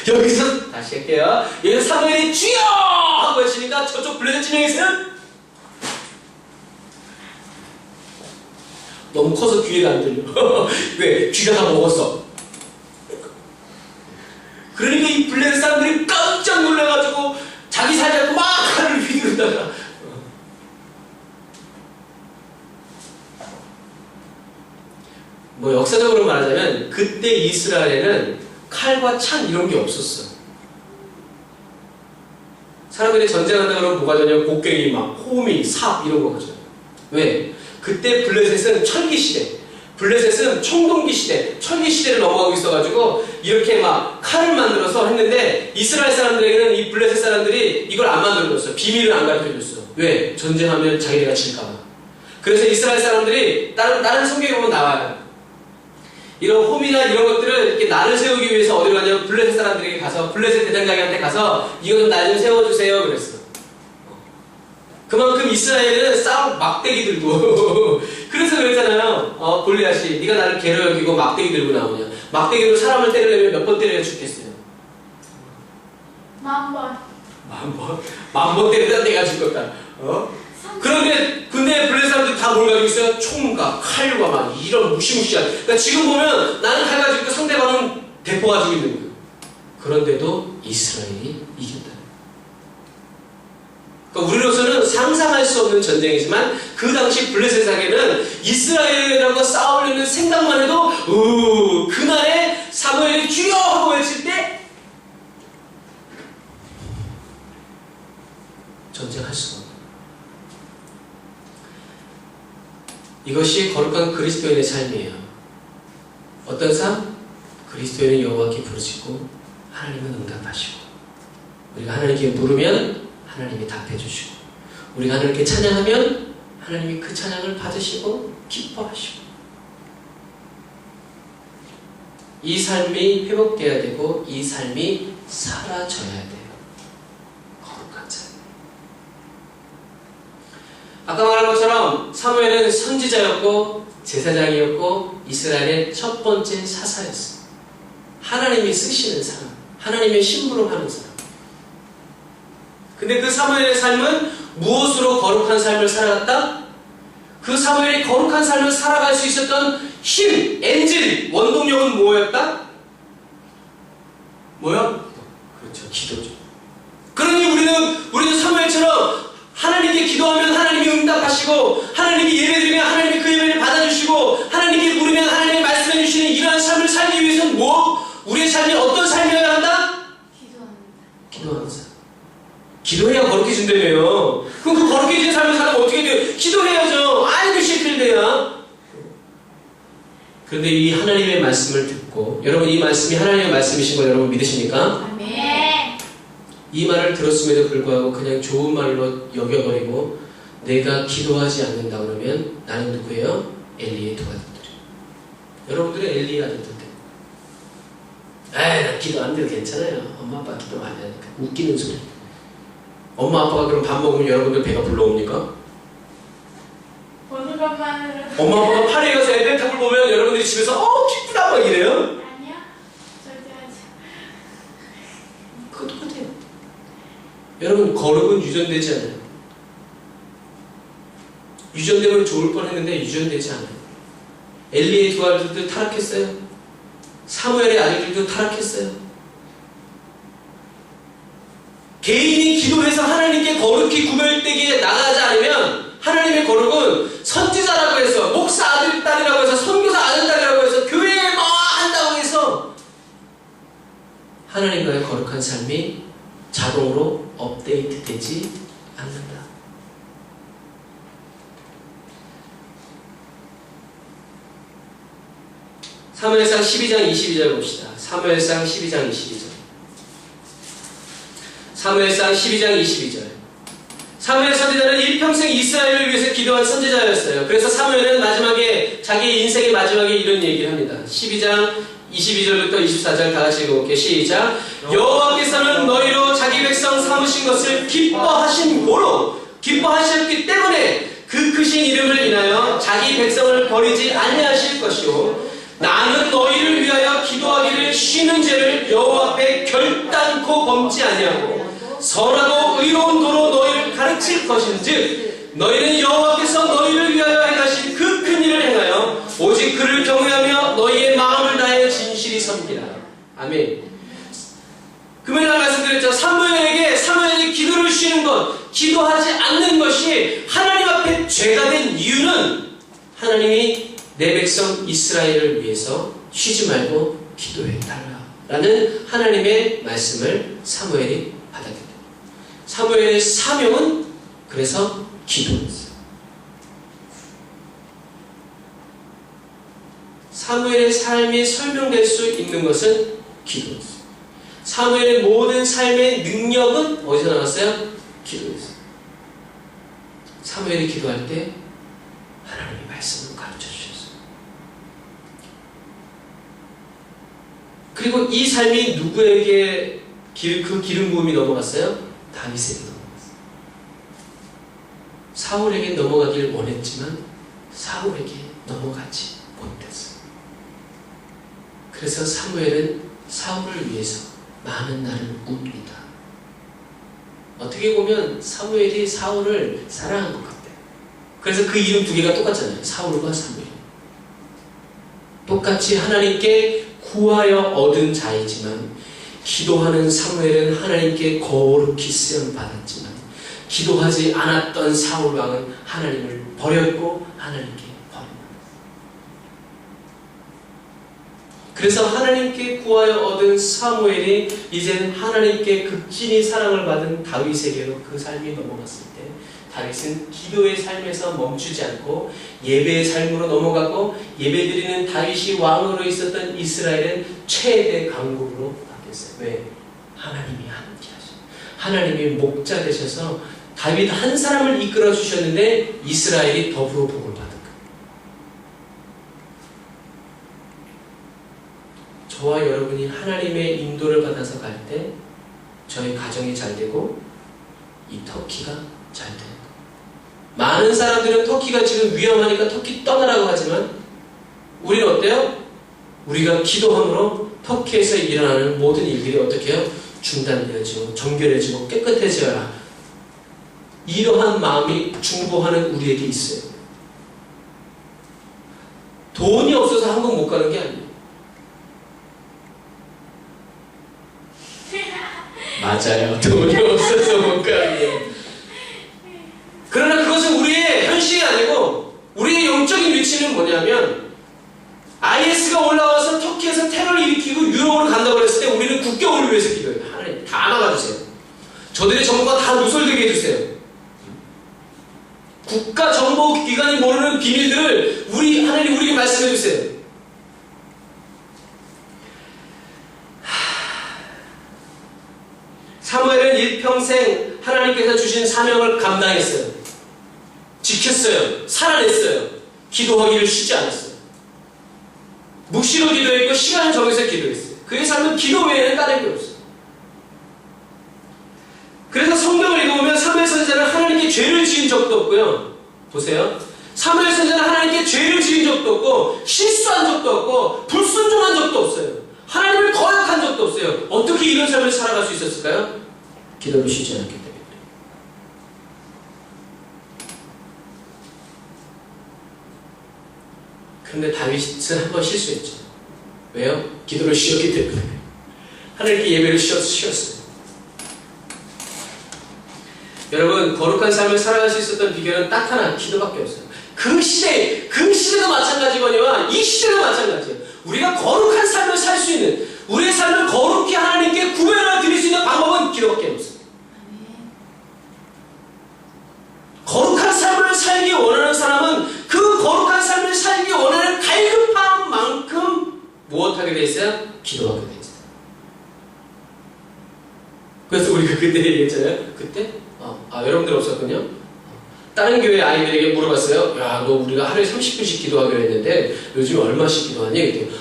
여기서 다시 할게요. 여기서 사무엘이 주여 하고 외치니까 저쪽 블레셋 진영에서는 너무 커서 귀에가 안 들려. 왜? 귀가 다 먹었어. 그러니까 이 블레셋 사람들이 깜짝 놀라가지고 자기 살 잡고 막 칼을 휘두르다가 뭐 역사적으로 말하자면 그때 이스라엘에는 칼과 창 이런 게 없었어. 사람들이 전쟁한다 그러면 뭐가 되냐면 곡괭이 막 호미, 삽 이런 거거든. 왜? 그때 블레셋은 철기 시대, 블레셋은 청동기 시대, 철기 시대를 넘어가고 있어가지고 이렇게 막 칼을 만들어서 했는데 이스라엘 사람들에게는 이 블레셋 사람들이 이걸 안 만들어줬어. 비밀을 안 가르쳐줬어. 왜? 전쟁하면 자기네가 질까봐. 그래서 이스라엘 사람들이 다른 성경에 보면 나와요. 이런 홈이나 이런 것들을 이렇게 날을 세우기 위해서 어디로 가냐면 블레셋 사람들에게 가서 블레셋 대장장이한테 가서 이거 좀 날 좀 세워주세요 그랬어. 그만큼 이스라엘은 싸움 막대기 들고 그래서 그랬잖아요. 골리앗이 네가 나를 개로 여기고 막대기 들고 나오냐. 막대기로 사람을 때리려면 몇 번 때려야 죽겠어요? 10,000번. 10,000번? 10,000번 때리다 내가 죽었다. 근데 블레셋 사람들이 다 뭘 가지고 있어요? 총과 칼과 막 이런 무시무시한. 그러니까 지금 보면 나는 칼 가지고 있고 상대방은 대포 가지고 있는 거예요. 그런데도 이스라엘이 이겼다. 그러니까 우리로서는 상상할 수 없는 전쟁이지만 그 당시 블레셋에게는 이스라엘이라고 싸우려는 생각만 해도 그날에 사무엘이 주여 하고 외칠 때 전쟁할 수가 없다. 이것이 거룩한 그리스도인의 삶이에요. 어떤 삶? 그리스도인은 여호와께 부르짖고 하나님은 응답하시고 우리가 하나님께 부르면 하나님이 답해주시고 우리가 하나님께 찬양하면 하나님이 그 찬양을 받으시고 기뻐하시고 이 삶이 회복되어야 되고 이 삶이 사라져야 돼요. 거룩한 삶. 아까 말한 것처럼 사무엘은 선지자였고 제사장이었고 이스라엘의 첫 번째 사사였어요. 하나님이 쓰시는 사람, 하나님의 심부름하는 사람. 근데 그 사무엘의 삶은 무엇으로 거룩한 삶을 살아갔다? 그 사무엘이 거룩한 삶을 살아갈 수 있었던 힘, 엔진, 원동력은 뭐였다? 뭐야? 그렇죠, 기도죠. 그러니 우리는 사무엘처럼 하나님께 기도하면 하나님이 응답하시고 하나님께 예배드리면 하나님이 그 예배를 받아주시고 하나님께 물으면 하나님이 말씀해 주시는 이러한 삶을 살기 위해서는 뭐? 우리의 삶이 어떤 삶이어야 한다? 기도하는 삶. 기도해야 거룩해진다며요. 그럼 그 거룩해진 삶을 살면 어떻게 돼요? 기도해야죠. 아이고 시킬래야. 그런데 이 하나님의 말씀을 듣고 여러분 이 말씀이 하나님의 말씀이신 걸 여러분 믿으십니까? 아멘. 이 말을 들었음에도 불구하고 그냥 좋은 말로 여겨버리고 내가 기도하지 않는다 그러면 나는 누구예요? 엘리의 두 아들들이에요. 여러분들은 엘리의 아들들. 에이, 나 기도 안 돼도 괜찮아요. 엄마 아빠 기도 많이 하니까. 웃기는 소리. 엄마 아빠가 그럼 밥 먹으면 여러분들 배가 불러옵니까? 보는 것만으로. 엄마 아빠가 파리에 가서 에펠탑을 보면 여러분들이 집에서 기쁘다 막 이래요? 아니요. 절대 하지. 그거 똑같아요. 여러분 거룩은 유전되지 않아요. 유전되면 좋을 뻔했는데 유전되지 않아요. 엘리의 두 아들들도 타락했어요. 사무엘의 아들들도 타락했어요. 개인이 기도해서 하나님께 거룩히 구별되게 나가지 않으면 하나님의 거룩은 선지자라고 해서 목사 아들 딸이라고 해서 선교사 아들 딸이라고 해서 교회에 뭐 한다고 해서 하나님과의 거룩한 삶이 자동으로 업데이트되지 않는다. 사무엘상 12장 22절 봅시다. 사무엘상 12장 22절. 사무엘상 12장 22절. 사무엘 선지자는 일평생 이스라엘을 위해서 기도한 선지자였어요. 그래서 사무엘은 마지막에 자기 인생의 마지막에 이런 얘기를 합니다. 12장 22절부터 24절 다 같이 읽어볼게요. 시작. 여호와께서는 너희로 자기 백성 삼으신 것을 기뻐하신 고로 기뻐하셨기 때문에 그 크신 이름을 인하여 자기 백성을 버리지 아니하실 것이요 나는 너희를 위하여 기도하기를 쉬는 죄를 여호와 앞에 결단코 범치 아니하고 선하고 의로운 도로 너희를 가르칠 것인즉 너희는 여호와께서 너희를 위하여 행하신 그 큰 일을 행하여 오직 그를 경외하며 너희의 마음을 다해 진실이 섬기라. 아멘. 금요일날 말씀드렸죠. 사무엘이 기도를 쉬는 것, 기도하지 않는 것이 하나님 앞에 죄가 된 이유는 하나님이 내 백성 이스라엘을 위해서 쉬지 말고 기도해달라 라는 하나님의 말씀을 사무엘이 받았기 때문에 사무엘의 사명은 그래서 기도였어요. 사무엘의 삶이 설명될 수 있는 것은 기도였어요. 사무엘의 모든 삶의 능력은 어디서 나왔어요? 기도였어요. 사무엘이 기도할 때 하나님이 말씀을 가르쳐 주셨어요. 그리고 이 삶이 누구에게 그 기름 부음이 넘어갔어요? 다윗에게 넘어갔어요. 사울에게 넘어가길 원했지만 사울에게 넘어가지 못했어요. 그래서 사무엘은 사울을 위해서 많은 날을 웁니다. 어떻게 보면 사무엘이 사울을 사랑한 것 같아요. 그래서 그 이름 두 개가 똑같잖아요. 사울과 사무엘. 똑같이 하나님께 구하여 얻은 자이지만 기도하는 사무엘은 하나님께 거룩히 쓰임 받았지만 기도하지 않았던 사울 왕은 하나님을 버렸고 하나님께 버립니다. 그래서 하나님께 구하여 얻은 사무엘이 이제는 하나님께 극진히 사랑을 받은 다윗에게로 그 삶이 넘어갔을 때 다윗은 기도의 삶에서 멈추지 않고 예배의 삶으로 넘어가고 예배드리는 다윗이 왕으로 있었던 이스라엘은 최대 강국으로 바뀌었어요. 왜? 하나님이 함께 하셔. 하나님이 목자 되셔서 다윗 한 사람을 이끌어 주셨는데 이스라엘이 더불어 복을 받은 거예요. 저와 여러분이 하나님의 인도를 받아서 갈 때 저희 가정이 잘 되고 이 터키가 잘 돼요. 많은 사람들은 터키가 지금 위험하니까 터키 떠나라고 하지만 우리는 어때요? 우리가 기도함으로 터키에서 일어나는 모든 일들이 어떻게 해요? 중단되어지고 정결해지고 깨끗해져야 이러한 마음이 중보하는 우리에게 있어요. 돈이 없어서 한국 못 가는 게 아니에요. 맞아요. 돈이 없어서 못 가는 게. 그러나 그것은 우리의 현실이 아니고 우리의 영적인 위치는 뭐냐면 IS가 올라와서 터키에서 테러를 일으키고 유럽으로 간다고 했을 때 우리는 국경을 위해서 기도해요. 하나님 다 막아주세요. 저들의 정보가 다 누설되게 해주세요. 국가정보기관이 모르는 비밀들을 하나님 우리에게 말씀해주세요. 사무엘은 일평생 하나님께서 주신 사명을 감당했어요. 지켰어요. 살아냈어요. 기도하기를 쉬지 않았어요. 묵시로 기도했고 시간을 정해서 기도했어요. 그의 삶은 기도 외에는 다른 게 없어요. 그래서 성경을 읽어보면 사무엘 선지자는 하나님께 죄를 지은 적도 없고요. 보세요. 사무엘 선지자는 하나님께 죄를 지은 적도 없고 실수한 적도 없고 불순종한 적도 없어요. 하나님을 거역한 적도 없어요. 어떻게 이런 삶을 살아갈 수 있었을까요? 기도를 쉬지 않았기 때문에. 그런데 다윗은 한 번 실수했죠. 왜요? 기도를 쉬었기 때문에. 하나님께 예배를 쉬었어요. 여러분, 거룩한 삶을 살아갈 수 있었던 비결은 딱 하나, 기도밖에 없어요. 그 시대도 마찬가지거니와 이 시대도 마찬가지예요. 우리가 거룩한 삶을 살 수 있는, 우리의 삶을 거룩히 하나님께 구별을 드릴 수 있는 방법은 기도밖에 없어요. 거룩한 삶을 살기 원하는 사람은 그 거룩한 삶을 살기 원하는 갈급한 만큼 무엇하게 돼 있어요? 기도하게 돼 있어요. 그래서 우리가 그때 얘기했잖아요. 그때? 여러분들 없었군요. 다른 교회 아이들에게 물어봤어요. 야, 너 우리가 하루에 30분씩 기도하기로 했는데 요즘 얼마씩 기도하니? 그랬더니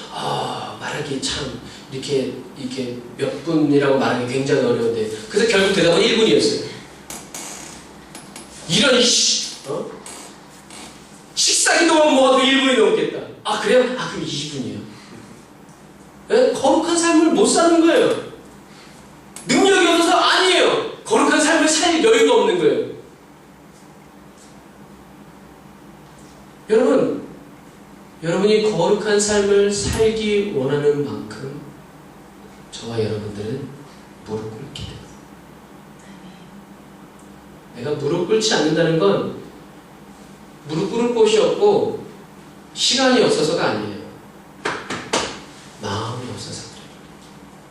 말하기 참 이렇게 몇 분이라고 말하기 굉장히 어려운데, 그래서 결국 대답은 1분이었어요. 이런 식사 기도만 모아도 1분이 넘겠다. 그래요? 그럼 20분이에요. 네? 거룩한 삶을 못 사는 거예요. 능력이 없어서 아니에요. 거룩한 삶을 살 여유가 없는 거예요. 여러분이 거룩한 삶을 살기 원하는 만큼 저와 여러분들은 무릎 꿇기 때문에. 내가 무릎 꿇지 않는다는 건 무릎 꿇을 곳이 없고 시간이 없어서가 아니에요. 마음이 없어서 그래요.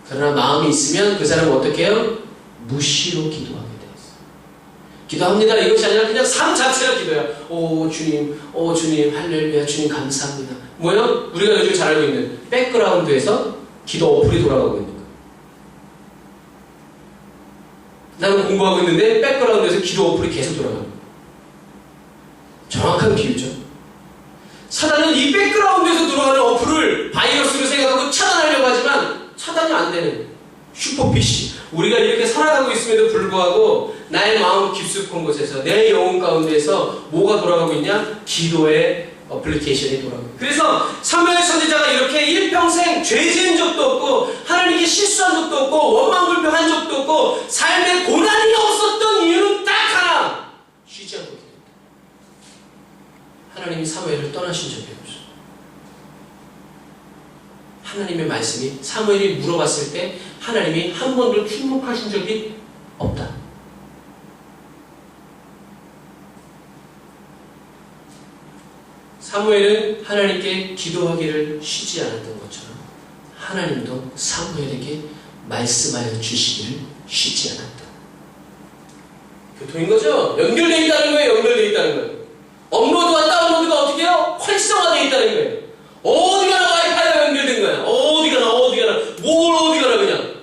그러나 마음이 있으면 그 사람은 어떻게 해요? 무시로 기도하게 돼 있어요. 기도합니다. 이것이 아니라 그냥 삶 자체가 기도야. 주님, 주님, 할렐루야, 주님 감사합니다. 뭐요? 우리가 요즘 잘 알고 있는 백그라운드에서 기도 어플이 돌아가고 있는 거예요. 나는 공부하고 있는데 백그라운드에서 기도 어플이 계속 돌아가는 거예요. 정확한 비유죠. 사단은 이 백그라운드에서 돌아가는 어플을 바이러스로 생각하고 차단하려고 하지만 차단이 안 되는 슈퍼피시. 우리가 이렇게 살아가고 있음에도 불구하고 나의 마음 깊숙한 곳에서 내 영혼 가운데서 뭐가 돌아가고 있냐? 기도의 어플리케이션이 돌아가고. 그래서 사무엘 선지자가 이렇게 일평생 죄 지은 적도 없고 하나님께 실수한 적도 없고 원망불평한 적도 없고 삶에 고난이 없었던 이유는 딱 하나, 쉬지 않고 기도했다. 하나님이 사무엘을 떠나신 적이 없어요. 하나님의 말씀이 사무엘이 물어봤을 때 하나님이 한 번도 침묵하신 적이 없다. 사무엘은 하나님께 기도하기를 쉬지 않았던 것처럼 하나님도 사무엘에게 말씀하여 주시기를 쉬지 않았다. 교통인 거죠? 연결되어 있다는 거예요. 연결되어 있다는 거예요. 업로드와 다운로드가 어떻게 해요? 활성화되어 있다는 거예요. 어디 가나 와이파이가 연결된 거야. 어디 가나 뭘 어디 가나 그냥.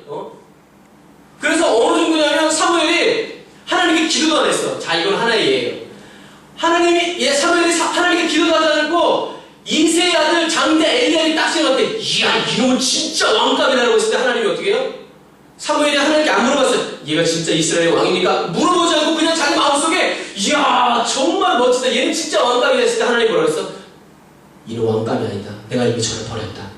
그래서 어느 정도냐면 사무엘이 하나님께 기도도 안 했어. 자, 이건 하나의 예예요. 사무엘이 하나님께 기도도 하지 않고 이새의 아들 장대 엘리야이 딱 생각할 때, 이야, 이놈은 진짜 왕감이라고 했을 때 하나님이 어떻게 해요? 사무엘이 하나님께 안 물어봤어요. 얘가 진짜 이스라엘 왕입니까? 물어보지 않고 그냥 자기 마음속에, 이야, 정말 멋지다. 얘는 진짜 왕감이다 했을 때 하나님이 뭐라고 했어? 이는 왕감이 아니다. 내가 이미 저를 버렸다.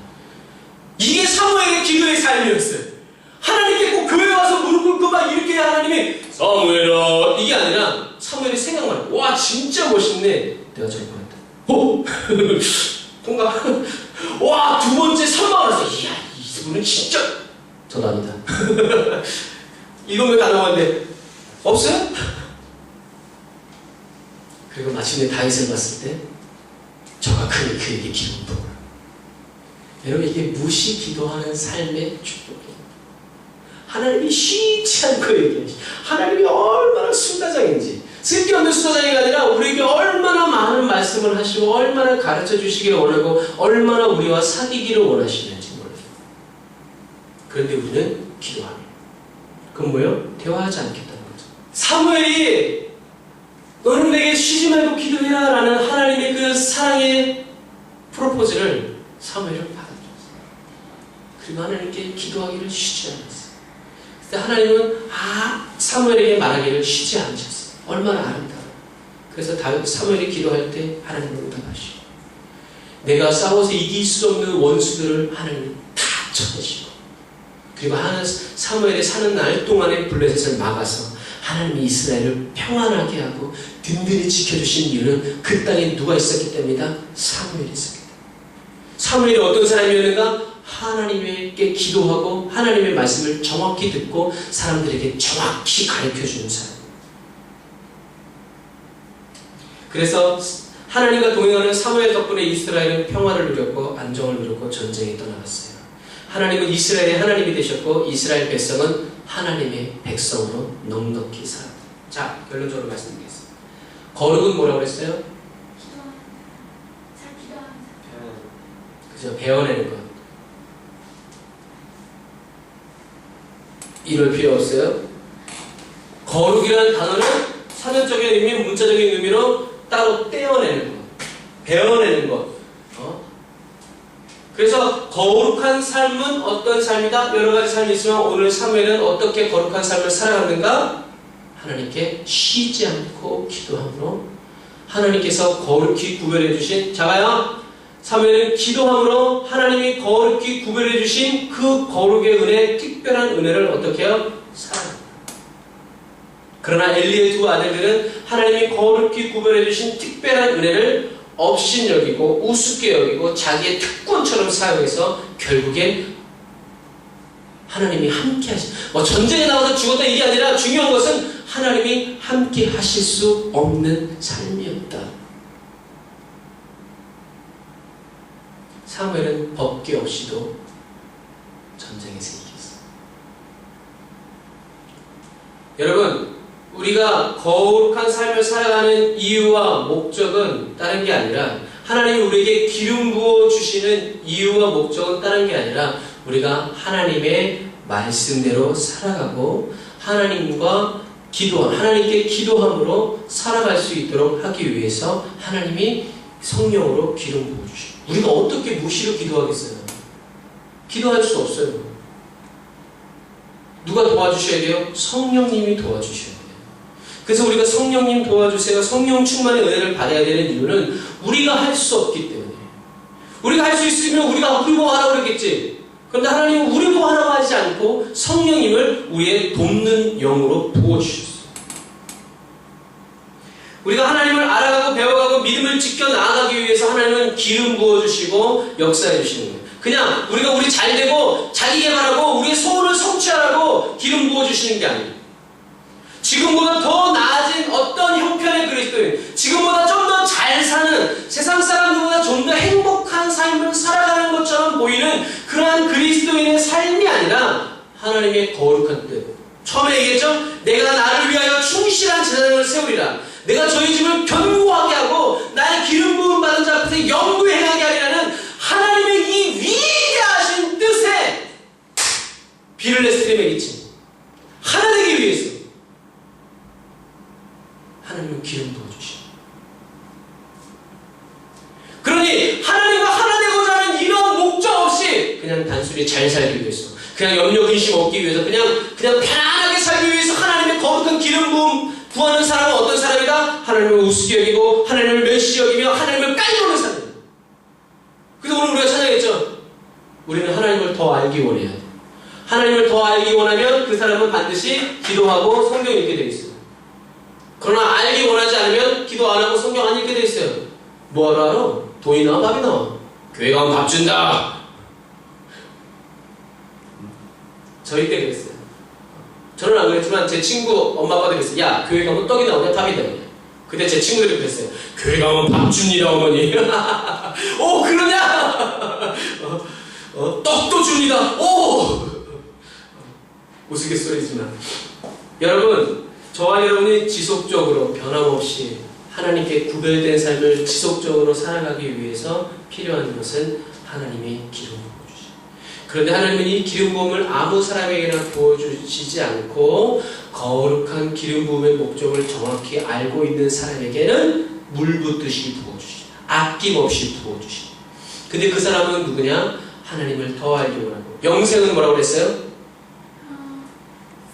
이게 사무엘의 기도의 삶이었어요. 하나님께 꼭 교회 와서 무릎 꿇고 막 이렇게 하나님이 사무엘아, 이게 아니라 사무엘이 생각만 해. 와, 진짜 멋있네. 내가 저를 버렸다. 통과. 와, 두 번째 선망을 했어. 이야, 이분은 진짜 전 아니다. 이건 왜 가능한데 없어요? 그리고 마침내 다윗을 봤을 때 저가 크게 그에게 기도를 부어라. 여러분, 이게 무시 기도하는 삶의 축복이에요. 하나님이 쉬지 않고 얘기하시. 하나님이 얼마나 수다장인지, 쓸데없는 수다장이가 아니라 우리에게 얼마나 많은 말씀을 하시고 얼마나 가르쳐 주시기를 원하고 얼마나 우리와 사귀기를 원하시는지 몰라요. 그런데 우리는 기도합니다. 그건 뭐예요? 대화하지 않겠다는 거죠. 사무엘이 너는 내게 쉬지 말고 기도해라 라는 하나님의 그 사랑의 프로포즈를 사무엘은 받아들였어요. 그리고 하나님께 기도하기를 쉬지 않았어요. 그때 하나님은 사무엘에게 말하기를 쉬지 않으셨어요. 얼마나 아름다워. 그래서 사무엘이 기도할 때 하나님은 응답하시고, 내가 싸워서 이길 수 없는 원수들을 하나님은 다 쳐내시고, 그리고 사무엘이 사는 날 동안에 블레셋을 막아서 하나님이 이스라엘을 평안하게 하고 든든히 지켜주신 이유는 그 땅에 누가 있었기 때문이다? 사무엘이 있었기 때문에. 사무엘이 어떤 사람이었는가? 하나님께 기도하고 하나님의 말씀을 정확히 듣고 사람들에게 정확히 가르쳐주는 사람. 그래서 하나님과 동행하는 사무엘 덕분에 이스라엘은 평화를 누렸고 안정을 누렸고 전쟁에 떠나갔어요. 하나님은 이스라엘의 하나님이 되셨고 이스라엘 백성은 하나님의 백성으로 넉넉히 살았다. 자, 결론적으로 말씀드리겠습니다. 거룩은 뭐라고 했어요? 잘 기도하는 사람. 그죠? 배워내는 것. 이럴 필요 없어요. 거룩이라는 단어는 사전적인 의미, 문자적인 의미로 따로 떼어내는 것, 배워내는 것. 그래서 거룩한 삶은 어떤 삶이다? 여러 가지 삶이 있지만 오늘 사무엘은 어떻게 거룩한 삶을 살아갔는가? 하나님께 쉬지 않고 기도함으로 하나님께서 거룩히 구별해 주신, 자가요, 사무엘은 기도함으로 하나님이 거룩히 구별해 주신 그 거룩의 은혜, 특별한 은혜를 어떻게 해요? 살아갑니다. 그러나 엘리의 두 아들들은 하나님이 거룩히 구별해 주신 특별한 은혜를 업신여기고 우습게 여기고 자기의 특권처럼 사용해서 결국엔 하나님이 함께 하신, 전쟁에 나가서 죽었다 이게 아니라 중요한 것은 하나님이 함께 하실 수 없는 삶이었다. 사무엘은 법궤 없이도 전쟁에서 이겼어. 여러분, 우리가 거룩한 삶을 살아가는 이유와 목적은 다른 게 아니라, 하나님이 우리에게 기름 부어 주시는 이유와 목적은 다른 게 아니라 우리가 하나님의 말씀대로 살아가고 하나님께 기도함으로 살아갈 수 있도록 하기 위해서 하나님이 성령으로 기름 부어 주시고, 우리가 어떻게 무시로 기도하겠어요? 기도할 수 없어요. 누가 도와주셔야 돼요? 성령님이 도와주셔야 돼요. 그래서 우리가 성령님 도와주세요, 성령 충만의 은혜를 받아야 되는 이유는 우리가 할 수 없기 때문에. 우리가 할 수 있으면 우리가 우리 뭐 하라고 그랬겠지. 그런데 하나님은 우리 뭐 하라고 하지 않고 성령님을 우리의 돕는 영으로 부어주셨어요. 우리가 하나님을 알아가고 배워가고 믿음을 지켜 나아가기 위해서 하나님은 기름 부어주시고 역사해 주시는 거예요. 그냥 우리가 우리 잘되고 자기 개발하고 우리의 소원을 성취하라고 기름 부어주시는 게 아니에요. 지금보다 더 나아진 어떤 형편의 그리스도인, 지금보다 좀 더 잘 사는, 세상 사람들보다 좀 더 행복한 삶을 살아가는 것처럼 보이는 그러한 그리스도인의 삶이 아니라 하나님의 거룩한 뜻. 처음에 얘기했죠? 내가 나를 위하여 충실한 제사장을 세우리라. 내가 저희 집을 견고하게 하고 나의 기름 부음 받은 자 앞에서 영구 행하게 하리라는 하나님의 이 위대하신 뜻에 비를 에스트림에 끼친 하나 되기 위해서 하나님은 기름 부어주시오. 그러니 하나님과 하나 되고자 하는 이런 목적 없이 그냥 단순히 잘 살기 위해서, 그냥 염려 근심 없기 위해서, 그냥 편안하게 살기 위해서 하나님의 거룩한 기름 부음 구하는 사람은 어떤 사람이다? 하나님을 우습게 여기고 하나님을 멸시 여기며 하나님을 깔보는 사람. 그래서 오늘 우리가 찬양했죠. 우리는 하나님을 더 알기 원해야 돼. 하나님을 더 알기 원하면 그 사람은 반드시 기도하고 성경 읽게 돼 있어요. 그러나 알기 원하지 않으면 기도 안 하고 성경 안 읽게 돼 있어요. 뭐하러 알아? 돈이 나와 밥이 나와. 교회 가면 밥 준다. 저희 때 그랬어요. 저는 안 그랬지만 제 친구 엄마 아빠도 그랬어요. 야, 교회 가면 떡이 나오냐 밥이 나오냐. 그때 제 친구들이 그랬어요. 교회 가면 밥 줍니다 어머니. 오, 그러냐? 떡도 줍니다. 오! 우스갯소리지만 여러분, 저와 여러분이 지속적으로 변함없이 하나님께 구별된 삶을 지속적으로 살아가기 위해서 필요한 것은 하나님의 기름 부어주시죠. 그런데 하나님은 이 기름 부음을 아무 사람에게나 부어주시지 않고 거룩한 기름 부음의 목적을 정확히 알고 있는 사람에게는 물 붓듯이 부어주시죠. 아낌없이 부어주시죠. 근데 그 사람은 누구냐? 하나님을 더 알기 원하고. 영생은 뭐라고 그랬어요?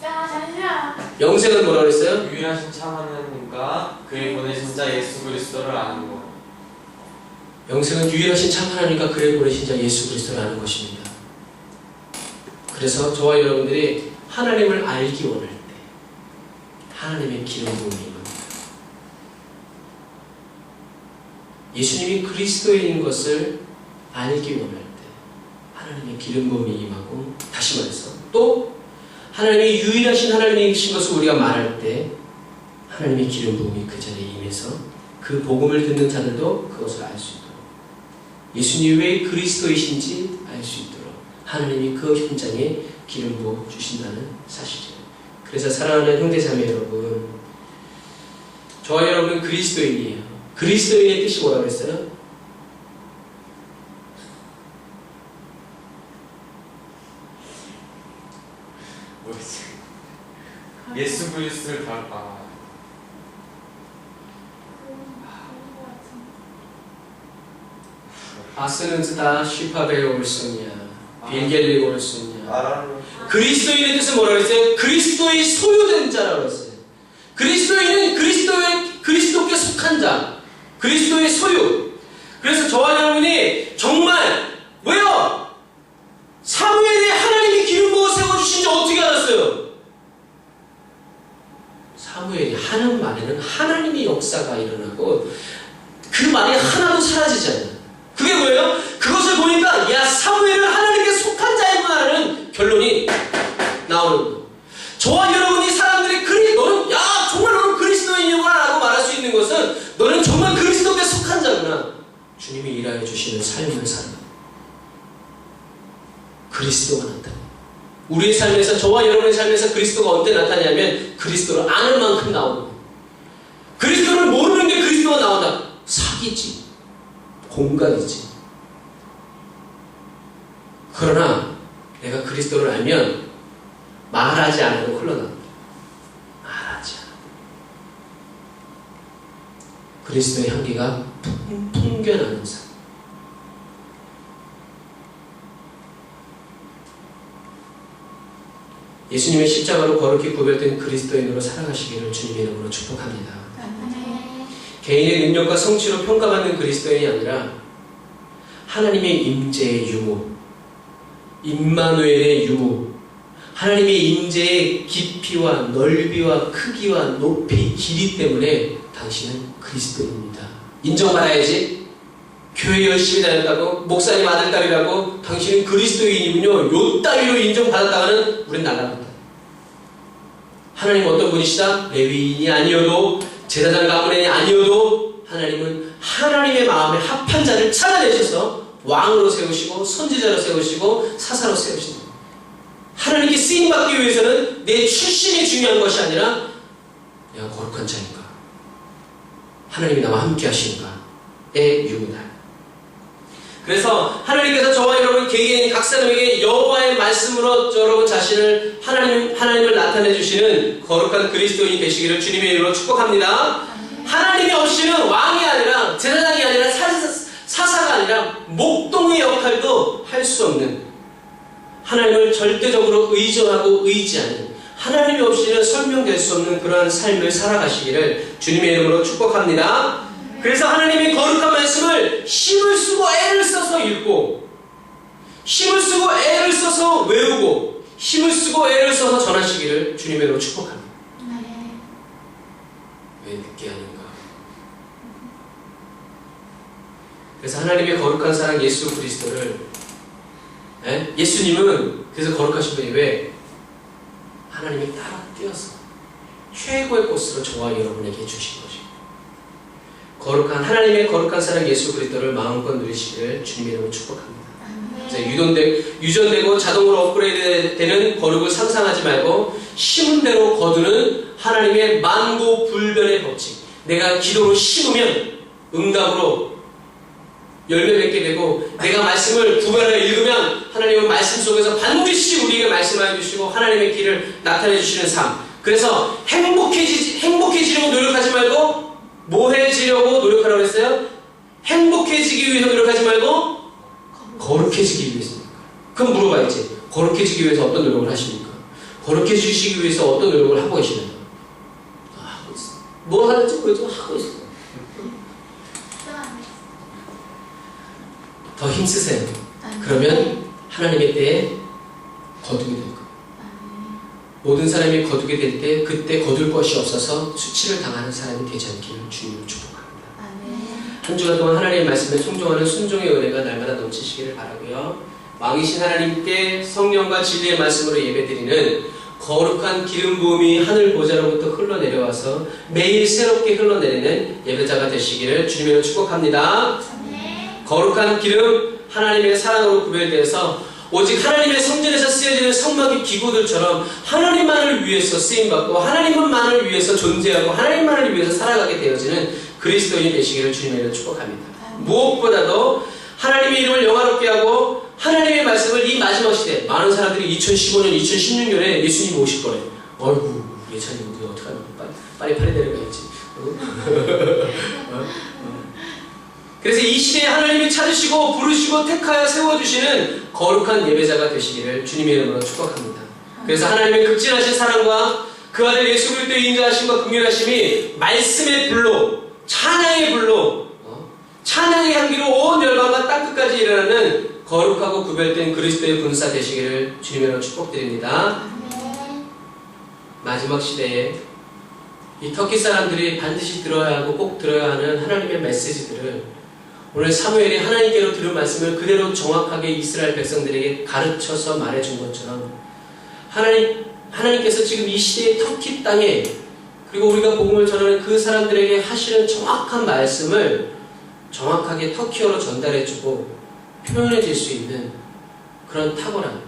잠시만. 영생은 뭐라고 그랬어요? 유일하신 참 하나님과 그의 보내신 자 예수 그리스도를 아는 것. 영생은 유일하신 참 하나님과 그의 보내신 자 예수 그리스도를 아는 것입니다. 그래서 저와 여러분들이 하나님을 알기 원할 때 하나님의 기름 부음이 임합니다. 예수님이 그리스도인 것을 알기 원할 때 하나님의 기름 부음이 임하고, 다시 말해서 또 하나님이 유일하신 하나님이신 것을 우리가 말할 때 하나님의 기름 부음이 그 자리에 임해서 그 복음을 듣는 자들도 그것을 알 수 있도록, 예수님이 왜 그리스도이신지 알 수 있도록 하나님이 그 현장에 기름 부어 주신다는 사실이에요. 그래서 사랑하는 형제자매 여러분, 저와 여러분은 그리스도인이에요. 그리스도인의 뜻이 뭐라고 했어요? 뭐였지? 예수 그리스도를 아스는스다 시파베 올소냐 빌겔리 올소냐. 알아는 그리스도인의 뜻은 뭐라고 했어요? 그리스도의 소유된 자라고 했어요. 그리스도인은 그리스도께 속한 자, 그리스도의 소유. 그래서 저와 여러분이 정말 뭐요? 사무엘이 하나님이 기름 부어 세워주신지 어떻게 알았어요? 사무엘이 하는 말에는 하나님의 역사가 일어나고 그 말이 하나도 사라지지 않아요. 그게 뭐예요? 그것을 보니까 야, 사무엘은 하나님께 속한 자이구나 하는 결론이 나오는 거예요. 저와 여러분이 사람들이 너는 야, 정말 너는 그리스도인이구나 라고 말할 수 있는 것은 너는 정말 그리스도께 속한 자구나. 주님이 일하여 주시는 삶을 살아 그리스도가 나타나. 우리의 삶에서, 저와 여러분의 삶에서 그리스도가 언제 나타나냐면 그리스도를 아는 만큼 나오는 거예요. 그리스도를 모르는 게 그리스도가 나온다. 사기지, 공간이지. 그러나 내가 그리스도를 알면 말하지 않아도 흘러나옵니다. 말하지 않아. 그리스도의 향기가 풍겨나는 삶. 예수님의 십자가로 거룩히 구별된 그리스도인으로 살아가시기를 주님의 이름으로 축복합니다. 개인의 능력과 성취로 평가받는 그리스도인이 아니라 하나님의 임재의 유무, 임마누엘의 유무, 하나님의 임재의 깊이와 넓이와 크기와 높이, 길이 때문에 당신은 그리스도인입니다. 인정받아야지. 교회 열심히 다녔다고, 목사님 아들, 딸이라고 당신은 그리스도인이군요, 요 따위로 인정받았다가는 우린 날아간다. 하나님 어떤 분이시다? 레위인이 아니어도, 제사장 가문이 아니어도 하나님은 하나님의 마음에 합한 자를 찾아내셔서 왕으로 세우시고 선지자로 세우시고 사사로 세우신다. 하나님께 쓰임받기 위해서는 내 출신이 중요한 것이 아니라 내가 거룩한 자인가, 하나님이 나와 함께 하시는가의 유무다. 그래서 하나님께서 저와 여러분 개개인 각 사람에게 여호와의 말씀으로 여러분 자신을 하나님을 나타내 주시는 거룩한 그리스도인이 되시기를 주님의 이름으로 축복합니다. 하나님이 없이는 왕이 아니라, 제사장이 아니라, 사사가 아니라 목동의 역할도 할 수 없는, 하나님을 절대적으로 의존하고 의지하는, 하나님이 없이는 설명될 수 없는 그러한 삶을 살아가시기를 주님의 이름으로 축복합니다. 그래서 하나님의 거룩한 말씀을 힘을 쓰고 애를 써서 읽고, 힘을 쓰고 애를 써서 외우고, 힘을 쓰고 애를 써서 전하시기를 주님의 이름으로 축복합니다. 왜 늦게 하는가? 그래서 하나님의 거룩한 사랑 예수 그리스도를, 예수님은 그래서 거룩하신 분이 왜? 하나님이 따라 뛰어서 최고의 꽃으로 저와 여러분에게 주신 것입니다. 하나님의 거룩한 사랑 예수 그리스도를 마음껏 누리시기를 주님의 이름으로 축복합니다. 유전되고 자동으로 업그레이드 되는 거룩을 상상하지 말고 심은 대로 거두는 하나님의 만고불변의 법칙. 내가 기도로 심으면 응답으로 열매 맺게 되고, 내가 말씀을 구별하여 읽으면 하나님은 말씀 속에서 반드시 우리에게 말씀하여 주시고 하나님의 길을 나타내 주시는 삶. 그래서 행복해지려고 노력하지 말고 뭐 해지려고 노력하라고 했어요? 행복해지기 위해서 노력하지 말고 거룩해지기 위해서. 그럼 물어봐야지. 거룩해지기 위해서 어떤 노력을 하십니까? 거룩해지시기 위해서 어떤 노력을 하고 계시는가? 하고 있어. 뭐 하는지 모르지만 하고 있어. 더 힘쓰세요. 그러면 하나님의 때에 거두게 될 거예요. 모든 사람이 거두게 될 때 그때 거둘 것이 없어서 수치를 당하는 사람이 되지 않기를 주님을 축복합니다. 한 주간 동안 하나님의 말씀에 청종하는 순종의 은혜가 날마다 넘치시기를 바라고요. 왕이신 하나님께 성령과 진리의 말씀으로 예배드리는 거룩한 기름 부음이 하늘 보좌로부터 흘러내려와서 매일 새롭게 흘러내리는 예배자가 되시기를 주님으로 축복합니다. 거룩한 기름, 하나님의 사랑으로 구별되어서 오직 하나님의 성전에서 쓰여지는 성막의 기구들처럼 하나님만을 위해서 쓰임받고 하나님만을 위해서 존재하고 하나님만을 위해서 살아가게 되어지는 그리스도인이 되시기를 주님으로 축복합니다. 무엇보다도 하나님의 이름을 영화롭게 하고 하나님의 말씀을 이 마지막 시대, 많은 사람들이 2015년, 2016년에 예수님 오실 거래요. 어이구, 예찬이 우리 어떡하나. 빨리 데려가야지. 그래서 이 시대에 하나님이 찾으시고 부르시고 택하여 세워주시는 거룩한 예배자가 되시기를 주님의 이름으로 축복합니다. 그래서 하나님의 극진하신 사랑과 그 아들 예수 그리스도의 인자하심과 긍휼하심이 말씀의 불로, 찬양의 불로, 찬양의 향기로 온 열방과 땅끝까지 일어나는 거룩하고 구별된 그리스도의 군사 되시기를 주님으로 축복드립니다. 마지막 시대에 이 터키 사람들이 반드시 들어야 하고 꼭 들어야 하는 하나님의 메시지들을 오늘 사무엘이 하나님께로 들은 말씀을 그대로 정확하게 이스라엘 백성들에게 가르쳐서 말해준 것처럼 하나님께서 지금 이 시대의 터키 땅에 그리고 우리가 복음을 전하는 그 사람들에게 하시는 정확한 말씀을 정확하게 터키어로 전달해주고 표현해질 수 있는 그런 탁월한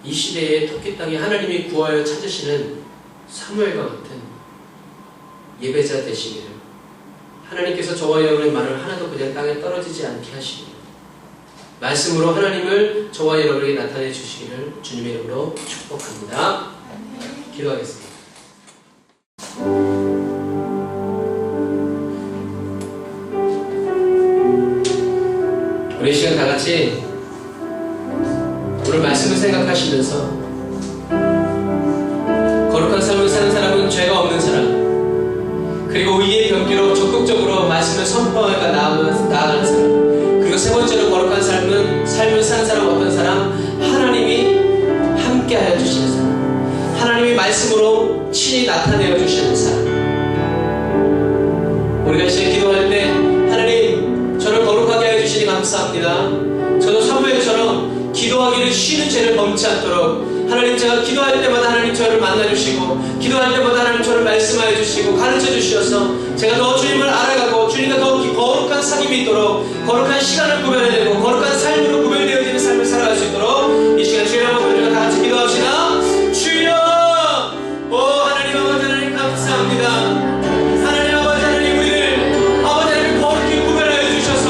이 시대의 터키 땅에 하나님이 구하여 찾으시는 사무엘과 같은 예배자 되시기를 하나님께서 저와 여러분의 말을 하나도 그냥 땅에 떨어지지 않게 하시고 말씀으로 하나님을 저와 여러분에게 나타내 주시기를 주님의 이름으로 축복합니다. 기도하겠습니다. 우리 이 시간 다 같이 오늘 말씀을 생각하시면서 거룩한 삶을 사는 사람은 죄가 없는 사람 그리고 의의 병기로 적극적으로 말씀을 선포하여 나아가는 사람 그리고 세 번째로 거룩한 삶을 사는 사람 어떤 사람? 하나님이 함께하여 주시는 사람 하나님이 말씀으로 친히 나타내어 주시는 사람 우리가 이제 기도할 때 하나님 저를 거룩하게 하여 주시니 감사합니다. 저도 사무엘처럼 기도하기를 쉬는 죄를 범치 않도록 하나님 제가 기도할 때마다 하나님 저를 만나주시고 기도할 때마다 하나님 저를 말씀하여 주시고 가르쳐 주셔서 제가 더 주님을 알아가고 주님과 더 거룩한 사귐이 있도록 거룩한 시간을 구별해내고 거룩한 삶으로 구별되어지는 삶을 살아갈 수 있도록 이 시간 주여 한번 우리가 다 같이 기도합시다. 주여 오 하나님 아버지 하나님 감사합니다. 하나님 아버지 하나님 우리를 아버지 하나님 거룩히 구별하여 주셔서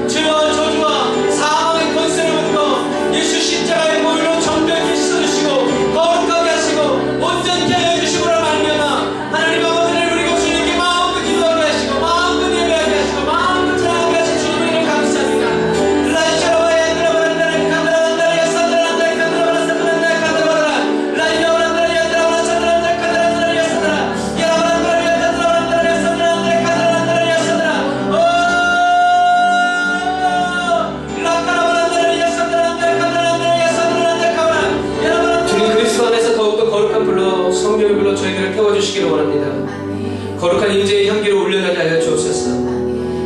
죄와 저주와 사망의 권세로부터 예수 십자가의 보혈로 정결히 씻어주시고 거룩하게 하시고 온전케 하여 주시고라 말미암아 하나님 아버지 하나님 우리가 주님께 마음껏 기도하게 하시고 마음껏 예배하게 하시고 마음껏 찬양하게 하신 주님을 이름 감사합니다. 라이샤라바야 드라바란다라 카드라란다라 야사드라란다라 카드라바라 사드라란다라 카드라바라 라이샤라란다라 야드라바라 사드라란다라 카드라란다라 야사드라 야라바란다라 야드라바란다라 야사드라란다라 카드라란다라 야사드라 오 라카라바란다라 야사드라란다라 카드라란다라 야사드라란다라 카바라 야라바란다라 주님 그리스도 안에서 더욱더 거룩한 불로 성령의 불로 저희들을 태워주시기를 원합니다. 거룩한 인재의 향기로 울려나게 하여 주옵소서.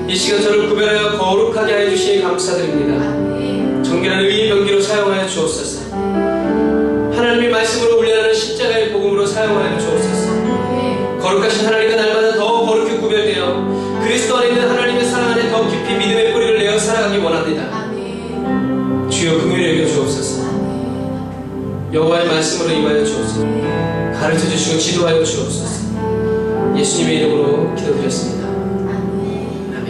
이 시간 저를 구별하여 거룩하게 하여 주시니 감사드립니다. 정결한 의의 병기로 사용하여 주옵소서. 하나님의 말씀으로 울려나는 십자가의 복음으로 사용하여 주옵소서. 거룩하신 하나님과 날마다 더 거룩히 구별되어 그리스도 안에 있는 하나님의 사랑 안에 더 깊이 믿음의 뿌리를 내어 살아가기 원합니다. 주여 긍휼히 여겨 주옵소서. 여호와의 말씀으로 임하여 주옵소서. 가르쳐 주시고 지도하여 주옵소서. 예수님의 이름으로 기도드렸습니다. 아멘.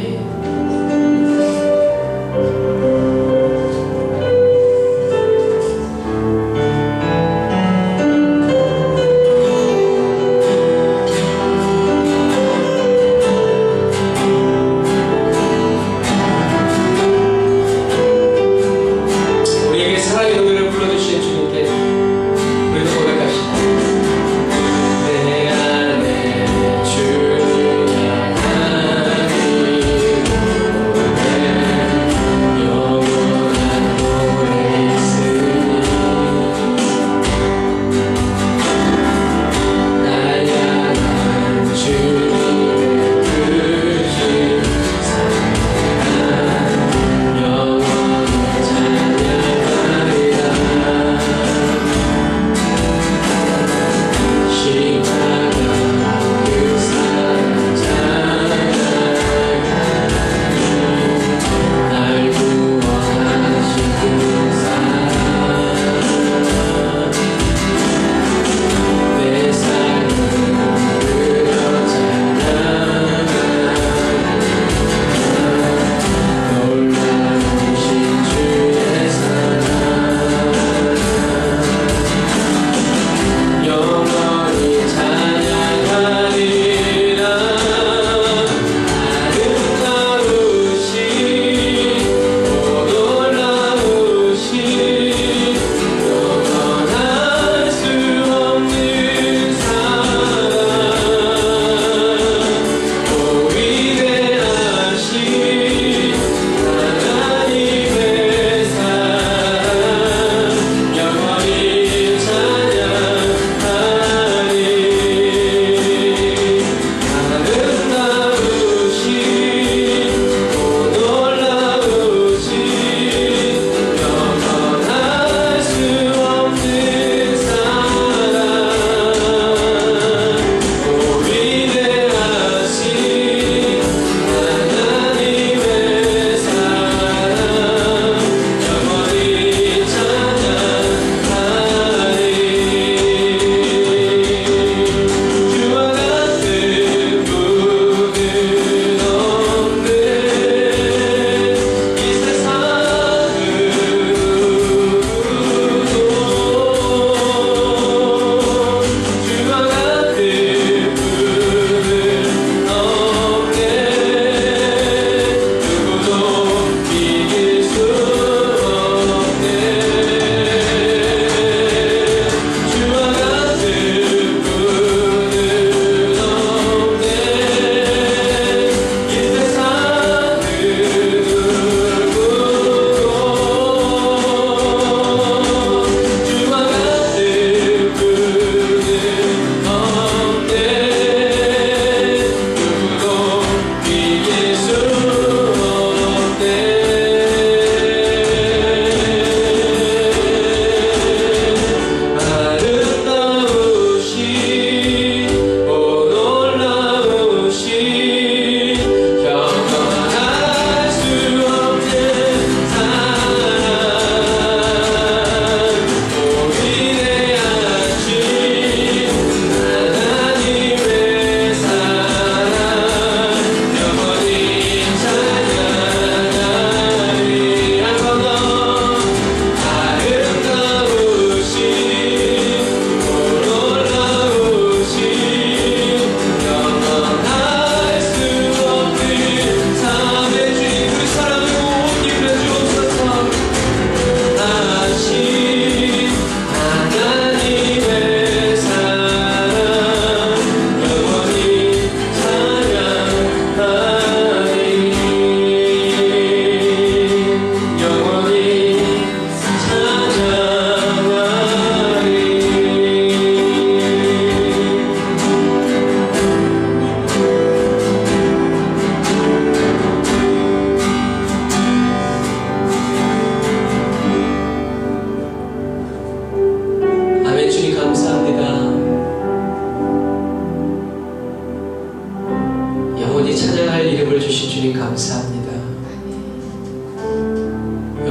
우리에게 사랑의 노래를 불러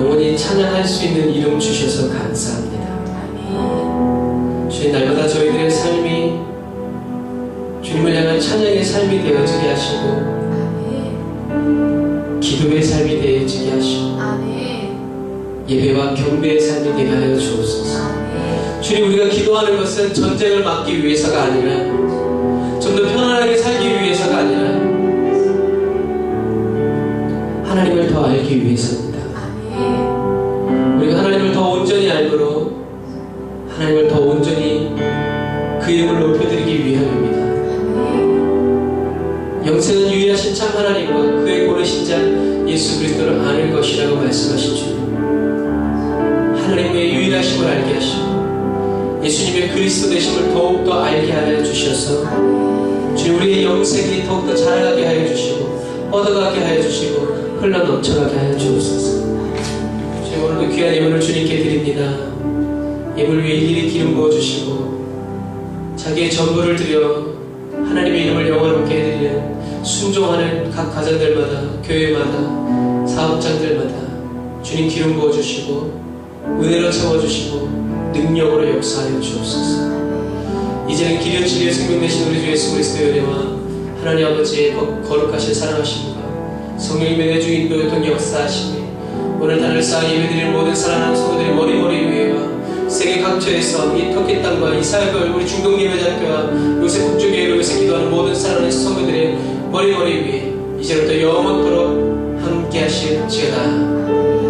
영원히 찬양할 수 있는 이름 주셔서 감사합니다. 주님, 날마다 저희들의 삶이 주님을 향한 찬양의 삶이 되어지게 하시고 기도의 삶이 되어지게 하시고 예배와 경배의 삶이 되게 하여 주옵소서. 주님, 우리가 기도하는 것은 전쟁을 막기 위해서가 아니라 좀 더 편안하게 살기 위해서가 아니라 하나님을 더 알기 위해서입니다. 우리가 하나님을 더 온전히 알므로 하나님을 더 온전히 그 이름을 높여드리기 위함입니다. 영생은 유일하신 참 하나님과 그의 고르신 자 예수 그리스도를 아는 것이라고 말씀하신 주, 하나님의 유일하심을 알게 하시고 예수님의 그리스도 되심을 더욱더 알게 하여 주셔서 주님, 우리의 영생이 더욱더 자라게 하여 주시고 뻗어가게 하여 주시고 흘러 넘쳐가게 하여 주옵소서. 주님, 오늘도 귀한 예물을 주님께 드립니다. 예물 위에 일일이 기름 부어주시고 자기의 전부를 드려 하나님의 이름을 영화롭게 해드리는 순종하는 각 가정들마다, 교회마다, 사업장들마다 주님 기름 부어주시고 은혜로 채워주시고 능력으로 역사하여 주옵소서. 이제는 길이요 진리요 생명 되신 우리 주 예수 그리스도의 은혜와 하나님 아버지의 거룩하신 사랑하심과 성령님의 내주 인도였던 역사하심이 오늘 단을 쌓아 예배드리는 모든 사랑하는 성도들의 머리 위에와 세계 각처에서 이 터키 땅과 이 사역을 우리 중동 예배자교와 요새 북쪽교회로 요새 기도하는 모든 사랑하는 성도들의 머리 위에 이제부터 영원토록 함께 하실지어다.